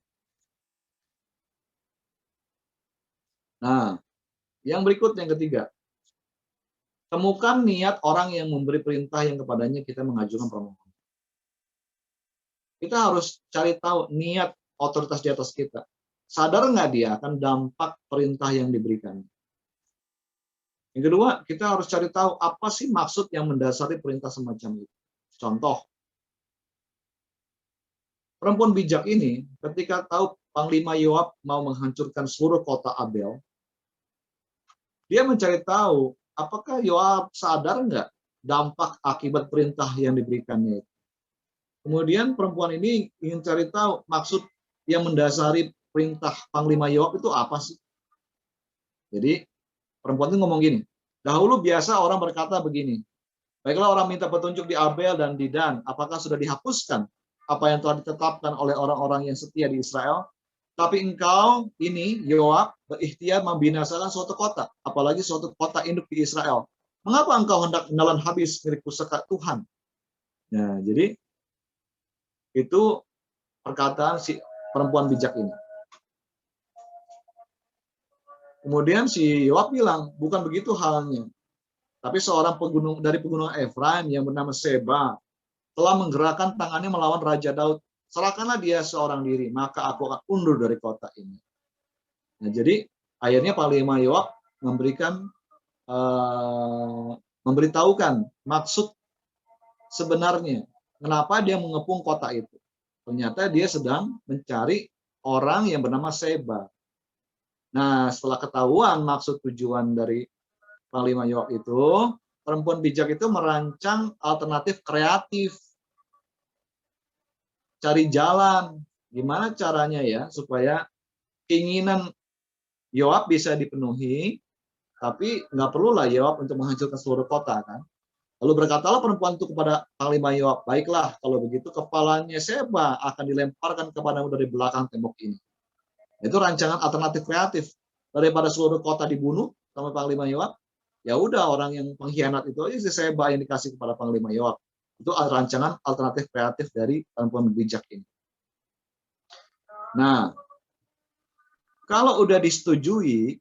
Nah, yang berikut yang ketiga. Temukan niat orang yang memberi perintah yang kepadanya kita mengajukan permohonan. Kita harus cari tahu niat otoritas di atas kita. Sadar nggak dia akan dampak perintah yang diberikan. Yang kedua, kita harus cari tahu apa sih maksud yang mendasari perintah semacam itu. Contoh, perempuan bijak ini ketika tahu Panglima Yoab mau menghancurkan seluruh kota Abel, dia mencari tahu apakah Yoab sadar nggak dampak akibat perintah yang diberikannya itu. Kemudian perempuan ini ingin cari tahu maksud yang mendasari perintah Panglima Yoab itu apa sih? Jadi perempuan itu ngomong gini, dahulu biasa orang berkata begini, baiklah orang minta petunjuk di Abel dan di Dan, apakah sudah dihapuskan apa yang telah ditetapkan oleh orang-orang yang setia di Israel? Tapi engkau ini, Yoab, berikhtiar membinasakan suatu kota, apalagi suatu kota induk di Israel. Mengapa engkau hendak menelan habis milik pusaka Tuhan? Nah, jadi itu perkataan si perempuan bijak ini. Kemudian si Yoab bilang, bukan begitu halnya. Tapi seorang dari pegunungan Efraim yang bernama Seba telah menggerakkan tangannya melawan Raja Daud. Serahkanlah dia seorang diri, maka aku akan undur dari kota ini. Nah, jadi akhirnya Panglima Yoab memberitahukan maksud sebenarnya kenapa dia mengepung kota itu. Ternyata dia sedang mencari orang yang bernama Seba. Nah, setelah ketahuan maksud tujuan dari Panglima Yoab itu, perempuan bijak itu merancang alternatif kreatif, cari jalan, gimana caranya ya supaya keinginan Yoab bisa dipenuhi, tapi nggak perlulah Yoab untuk menghancurkan seluruh kota kan. Lalu berkatalah perempuan itu kepada Panglima Yoab, baiklah kalau begitu kepalanya Seba akan dilemparkan kepadamu dari belakang tembok ini. Itu rancangan alternatif kreatif. Daripada seluruh kota dibunuh sama Panglima Yoab, ya udah orang yang pengkhianat itu aja si Seba yang dikasih kepada Panglima Yoab. Itu rancangan alternatif kreatif dari perempuan bijak ini. Nah, kalau udah disetujui,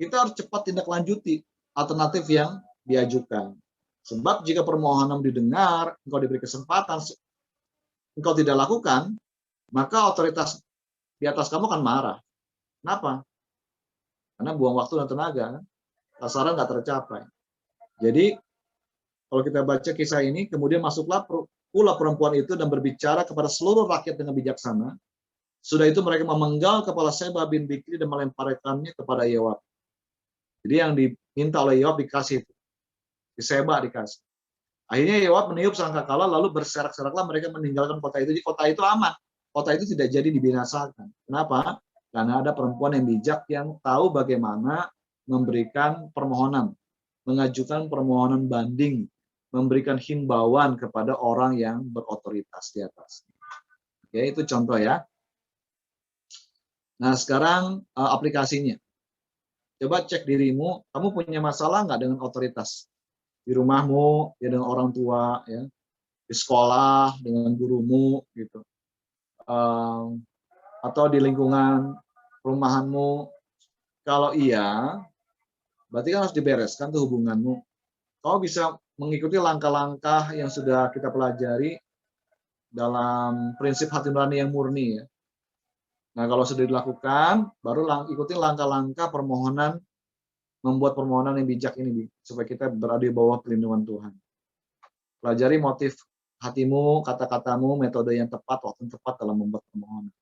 kita harus cepat tindak lanjuti alternatif yang diajukan. Sebab jika permohonan didengar, engkau diberi kesempatan, engkau tidak lakukan, maka otoritas di atas kamu akan marah. Kenapa? Karena buang waktu dan tenaga, sasaran nggak tercapai. Jadi, kalau kita baca kisah ini, kemudian masuklah pula perempuan itu dan berbicara kepada seluruh rakyat dengan bijaksana. Sudah itu mereka memenggal kepala Seba bin Bikri dan melemparkannya kepada Yoab. Jadi yang diminta oleh Yoab dikasih itu. Di Seba dikasih. Akhirnya Yoab meniup sangkakala lalu berserak-seraklah mereka meninggalkan kota itu. Jadi kota itu aman. Kota itu tidak jadi dibinasakan. Kenapa? Karena ada perempuan yang bijak yang tahu bagaimana memberikan permohonan, mengajukan permohonan banding, memberikan himbauan kepada orang yang berotoritas di atas. Oke, itu contoh ya. Nah, sekarang aplikasinya. Coba cek dirimu, kamu punya masalah nggak dengan otoritas? Di rumahmu, ya dengan orang tua, ya, di sekolah, dengan gurumu, gitu. Atau di lingkungan perumahanmu. Kalau iya, berarti kan harus dibereskan tuh hubunganmu. Kau bisa mengikuti langkah-langkah yang sudah kita pelajari dalam prinsip hati nurani yang murni ya. Nah, kalau sudah dilakukan, baru ikuti langkah-langkah permohonan, membuat permohonan yang bijak ini, supaya kita berada di bawah perlindungan Tuhan. Pelajari motif hatimu, kata-katamu, metode yang tepat, waktu yang tepat dalam membuat permohonan.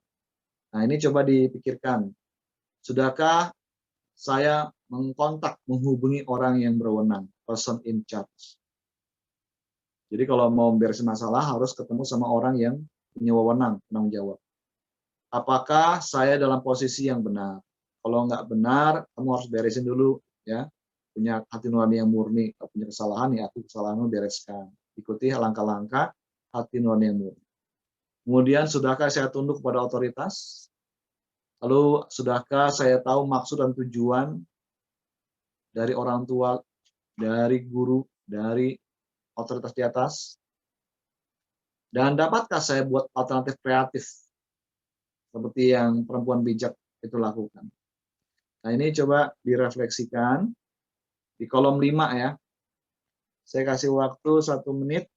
Nah, ini coba dipikirkan. Sudahkah saya menghubungi orang yang berwenang, person in charge? Jadi kalau mau beresin masalah, harus ketemu sama orang yang punya wewenang, penanggung jawab. Apakah saya dalam posisi yang benar? Kalau nggak benar, kamu harus beresin dulu, ya. Punya hati nurani yang murni, kalau punya kesalahan, ya aku kesalahanmu bereskan. Ikuti langkah-langkah hati nurani yang murni. Kemudian, sudahkah saya tunduk kepada otoritas? Lalu, sudahkah saya tahu maksud dan tujuan dari orang tua, dari guru, dari otoritas di atas? Dan dapatkah saya buat alternatif kreatif seperti yang perempuan bijak itu lakukan? Nah, ini coba direfleksikan di kolom 5 ya. Saya kasih waktu 1 menit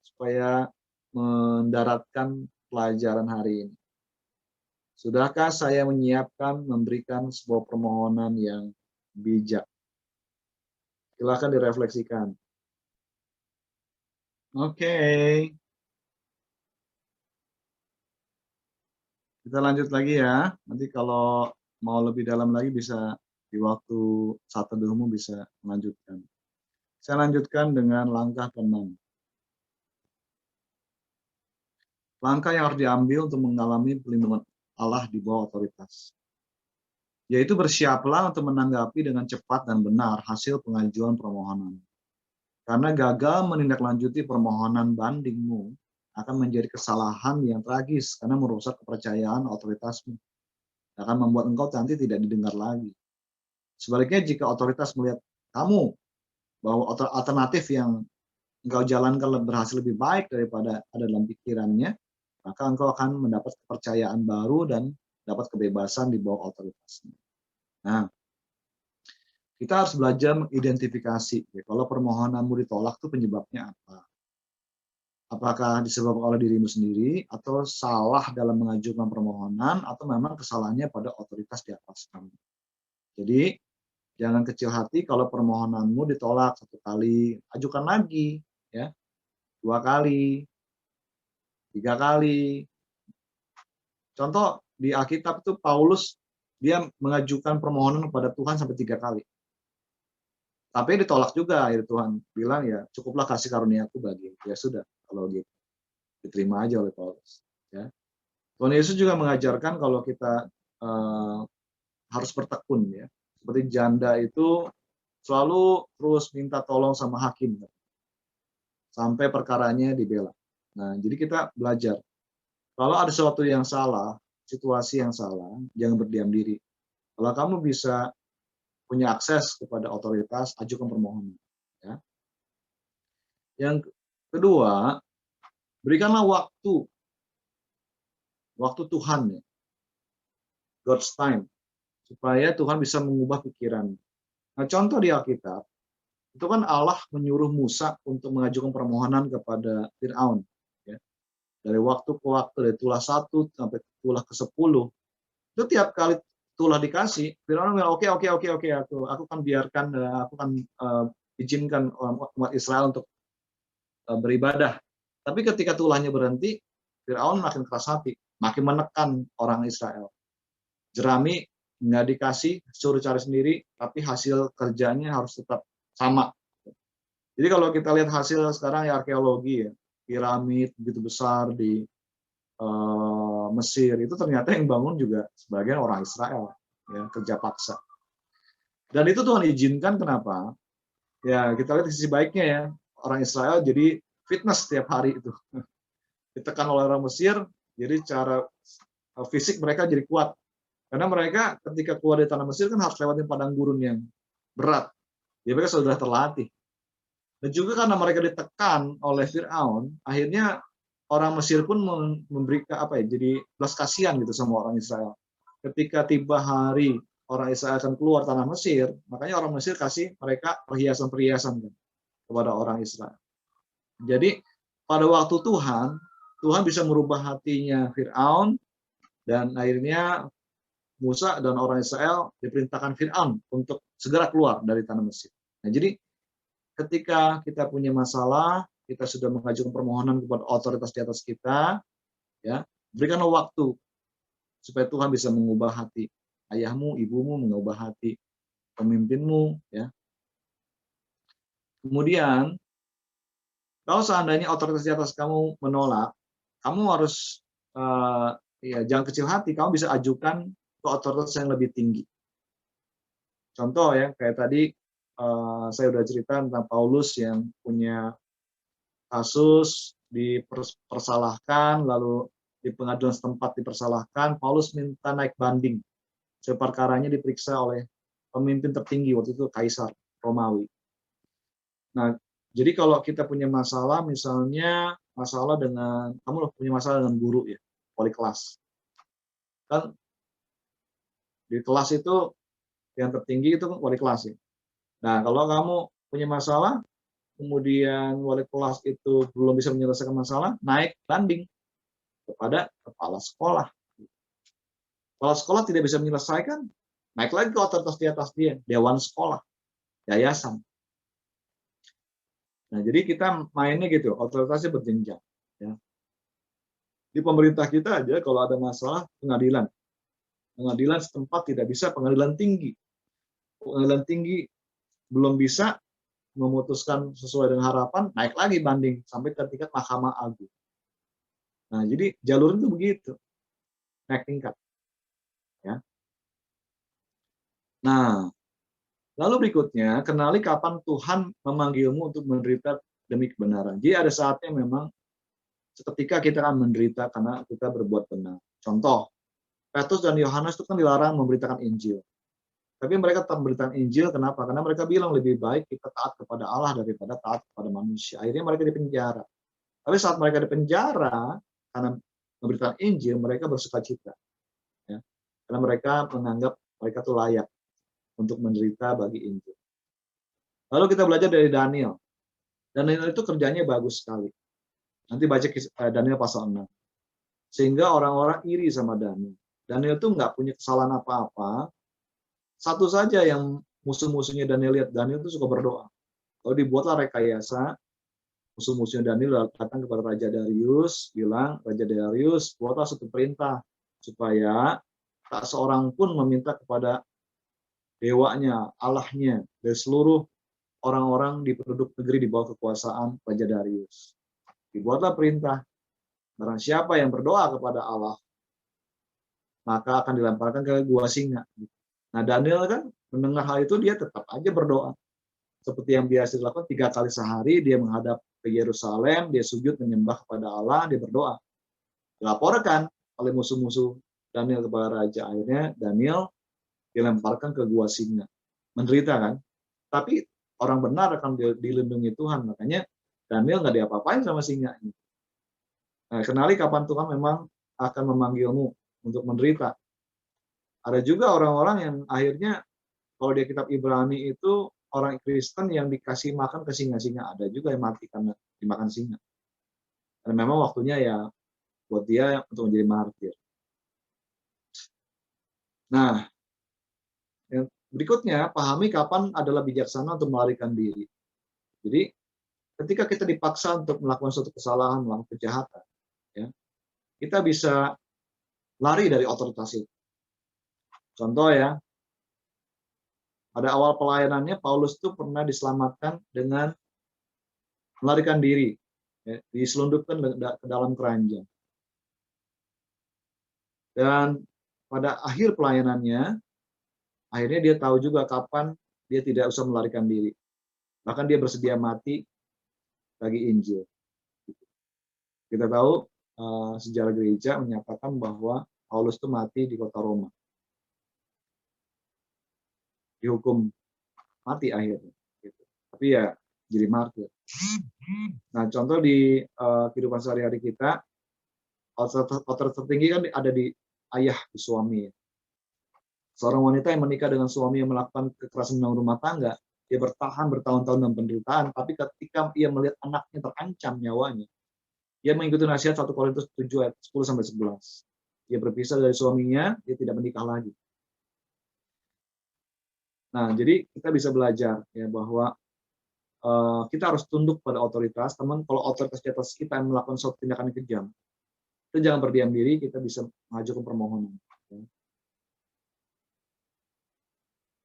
supaya mendaratkan pelajaran hari ini. Sudahkah saya menyiapkan memberikan sebuah permohonan yang bijak? Silakan direfleksikan. Oke. Kita lanjut lagi ya. Nanti kalau mau lebih dalam lagi bisa di waktu saat teduhmu bisa melanjutkan. Saya lanjutkan dengan langkah ke-6. Langkah yang harus diambil untuk mengalami perlindungan Allah di bawah otoritas. Yaitu bersiaplah untuk menanggapi dengan cepat dan benar hasil pengajuan permohonan. Karena gagal menindaklanjuti permohonan bandingmu akan menjadi kesalahan yang tragis karena merusak kepercayaan otoritasmu. Akan membuat engkau nanti tidak didengar lagi. Sebaliknya jika otoritas melihat kamu bahwa alternatif yang engkau jalankan berhasil lebih baik daripada ada dalam pikirannya, maka engkau akan mendapat kepercayaan baru dan dapat kebebasan di bawah otoritasnya. Nah, kita harus belajar mengidentifikasi kalau permohonanmu ditolak itu penyebabnya apa. Apakah disebabkan oleh dirimu sendiri, atau salah dalam mengajukan permohonan, atau memang kesalahannya pada otoritas di atas kamu. Jadi, jangan kecil hati kalau permohonanmu ditolak 1 kali, ajukan lagi, ya, 2 kali, 3 kali. Contoh di Alkitab itu Paulus dia mengajukan permohonan kepada Tuhan sampai 3 kali. Tapi ditolak juga, akhirnya Tuhan bilang ya cukuplah kasih karunia-Ku bagimu. Ya sudah, kalau gitu diterima aja oleh Paulus. Ya. Tuhan Yesus juga mengajarkan kalau kita harus bertekun ya. Seperti janda itu selalu terus minta tolong sama hakim sampai perkaranya dibela. Nah, jadi kita belajar. Kalau ada sesuatu yang salah, situasi yang salah, jangan berdiam diri. Kalau kamu bisa punya akses kepada otoritas, ajukan permohonan. Ya. Yang kedua, berikanlah waktu Tuhan ya, God's time, supaya Tuhan bisa mengubah pikiran. Nah, contoh di Alkitab, itu kan Allah menyuruh Musa untuk mengajukan permohonan kepada Fir'aun. Ya. Dari waktu ke waktu, dari tulah 1 sampai tulah ke-10, itu tiap kali tulah dikasih, Fir'aun bilang, oke, aku akan biarkan, aku akan izinkan umat Israel untuk beribadah. Tapi ketika tulahnya berhenti, Fir'aun makin keras hati, makin menekan orang Israel. Jerami nggak dikasih, suruh cari sendiri, tapi hasil kerjanya harus tetap sama. Jadi kalau kita lihat hasil sekarang ya arkeologi ya, piramid begitu besar di Mesir, itu ternyata yang bangun juga sebagian orang Israel, ya, kerja paksa. Dan itu Tuhan izinkan, kenapa? Ya kita lihat sisi baiknya ya, orang Israel jadi fitness setiap hari itu. Ditekan oleh orang Mesir, jadi cara fisik mereka jadi kuat. Karena mereka ketika keluar dari tanah Mesir kan harus lewatin padang gurun yang berat. Jadi mereka sudah terlatih. Dan juga karena mereka ditekan oleh Fir'aun, akhirnya orang Mesir pun memberikan jadi belas kasihan gitu sama orang Israel. Ketika tiba hari orang Israel akan keluar tanah Mesir, makanya orang Mesir kasih mereka perhiasan-perhiasan kepada orang Israel. Jadi pada waktu Tuhan bisa merubah hatinya Fir'aun, dan akhirnya Musa dan orang Israel diperintahkan Fir'aun untuk segera keluar dari tanah Mesir. Nah, jadi ketika kita punya masalah, kita sudah mengajukan permohonan kepada otoritas di atas kita, ya, berikanlah waktu supaya Tuhan bisa mengubah hati ayahmu, ibumu, mengubah hati pemimpinmu, ya. Kemudian, kalau seandainya otoritas di atas kamu menolak, kamu harus jangan kecil hati, kamu bisa ajukan ke otoritas yang lebih tinggi. Contoh ya, kayak tadi saya udah cerita tentang Paulus yang punya kasus dipersalahkan, lalu di pengadilan setempat dipersalahkan, Paulus minta naik banding. Perkaranya diperiksa oleh pemimpin tertinggi waktu itu, Kaisar Romawi. Nah, jadi kalau kita punya masalah, misalnya kamu punya masalah dengan guru ya, wali kelas. Kan di kelas itu yang tertinggi itu wali kelas ya. Nah, kalau kamu punya masalah, kemudian wali kelas itu belum bisa menyelesaikan masalah, naik banding kepada kepala sekolah. Kepala sekolah tidak bisa menyelesaikan, naik lagi ke otoritas di atas dia, dewan sekolah, yayasan. Nah, jadi kita mainnya gitu, otoritasnya berjenjang. Ya. Di pemerintah kita aja kalau ada masalah, pengadilan setempat tidak bisa, pengadilan tinggi belum bisa memutuskan sesuai dengan harapan, naik lagi banding sampai ke tingkat Mahkamah Agung. Nah, jadi jalur itu begitu, naik tingkat. Ya. Nah, lalu berikutnya, kenali kapan Tuhan memanggilmu untuk menderita demi kebenaran. Jadi ada saatnya memang seketika kita akan menderita karena kita berbuat benar. Contoh, Petrus dan Yohanes itu kan dilarang memberitakan Injil. Tapi mereka tetap memberitakan Injil, kenapa? Karena mereka bilang lebih baik kita taat kepada Allah daripada taat kepada manusia. Akhirnya mereka dipenjara. Tapi saat mereka dipenjara, karena memberitakan Injil, mereka bersukacita. Ya. Karena mereka menganggap mereka itu layak untuk menderita bagi Injil. Lalu kita belajar dari Daniel. Daniel itu kerjanya bagus sekali. Nanti baca Daniel pasal 6. Sehingga orang-orang iri sama Daniel. Daniel itu nggak punya kesalahan apa-apa. Satu saja yang musuh-musuhnya Daniel lihat, Daniel itu suka berdoa. Lalu dibuatlah rekayasa, musuh-musuhnya Daniel datang kepada Raja Darius, bilang, Raja Darius, buatlah satu perintah, supaya tak seorang pun meminta kepada dewanya, Allahnya, dari seluruh orang-orang di penduduk negeri di bawah kekuasaan Raja Darius. Dibuatlah perintah, barang siapa yang berdoa kepada Allah, maka akan dilemparkan ke gua singa. Nah, Daniel kan mendengar hal itu, dia tetap aja berdoa. Seperti yang biasa dilakukan 3 kali sehari, dia menghadap ke Yerusalem, dia sujud menyembah kepada Allah, dia berdoa. Dilaporkan oleh musuh-musuh Daniel kepada raja. Akhirnya Daniel dilemparkan ke gua singa. Menderita kan? Tapi orang benar akan dilindungi Tuhan. Makanya Daniel nggak diapa-apain sama singa. Nah, kenali kapan Tuhan memang akan memanggilmu untuk menderita. Ada juga orang-orang yang akhirnya, kalau di kitab Ibrani itu, orang Kristen yang dikasih makan ke singa-singa. Ada juga yang mati karena dimakan singa. Dan memang waktunya ya buat dia untuk menjadi martir. Nah, yang berikutnya, pahami kapan adalah bijaksana untuk melarikan diri. Jadi, ketika kita dipaksa untuk melakukan suatu kesalahan, melakukan kejahatan, ya, kita bisa lari dari otoritas itu. Contoh ya, pada awal pelayanannya, Paulus itu pernah diselamatkan dengan melarikan diri, ya, diselundupkan ke dalam keranjang. Dan pada akhir pelayanannya, akhirnya dia tahu juga kapan dia tidak usah melarikan diri. Bahkan dia bersedia mati bagi Injil. Kita tahu sejarah gereja menyatakan bahwa Paulus itu mati di kota Roma. Dihukum mati akhirnya. Gitu. Tapi ya jadi martir. Nah, contoh di kehidupan sehari-hari kita, otoritas tertinggi kan ada di ayah, di suami. Seorang wanita yang menikah dengan suami yang melakukan kekerasan dalam rumah tangga, dia bertahan bertahun-tahun dalam penderitaan, tapi ketika ia melihat anaknya terancam nyawanya, dia mengikuti nasihat 1 Korintus 7 ayat 10-11. Dia berpisah dari suaminya, dia tidak menikah lagi. Nah, jadi kita bisa belajar ya bahwa kita harus tunduk pada otoritas. Teman, kalau otoritas di atas kita yang melakukan suatu tindakan yang kejam, kita jangan berdiam diri, kita bisa mengajukan permohonan.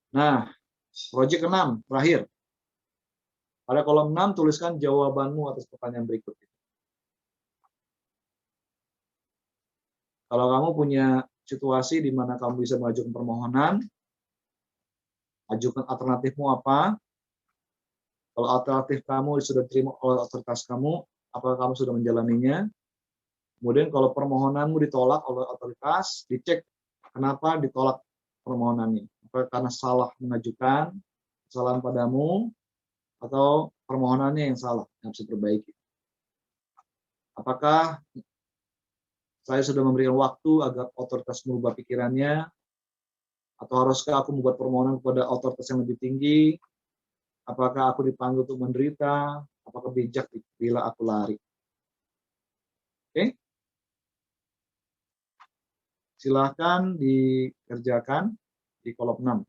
Nah, proyek 6, terakhir. Pada kolom 6, tuliskan jawabanmu atas pertanyaan berikut. Kalau kamu punya situasi di mana kamu bisa mengajukan permohonan, ajukan alternatifmu apa. Kalau alternatif kamu sudah diterima oleh otoritas kamu, apakah kamu sudah menjalaninya? Kemudian kalau permohonanmu ditolak oleh otoritas, dicek kenapa ditolak permohonannya. Apakah karena salah mengajukan, kesalahan padamu, atau permohonannya yang salah, yang harus diperbaiki. Apakah saya sudah memberikan waktu agar otoritas merubah pikirannya, atau haruskah aku membuat permohonan kepada otoritas yang lebih tinggi? Apakah aku dipanggil untuk menderita? Apakah bijak bila aku lari? Oke? Silahkan dikerjakan di kolom 6.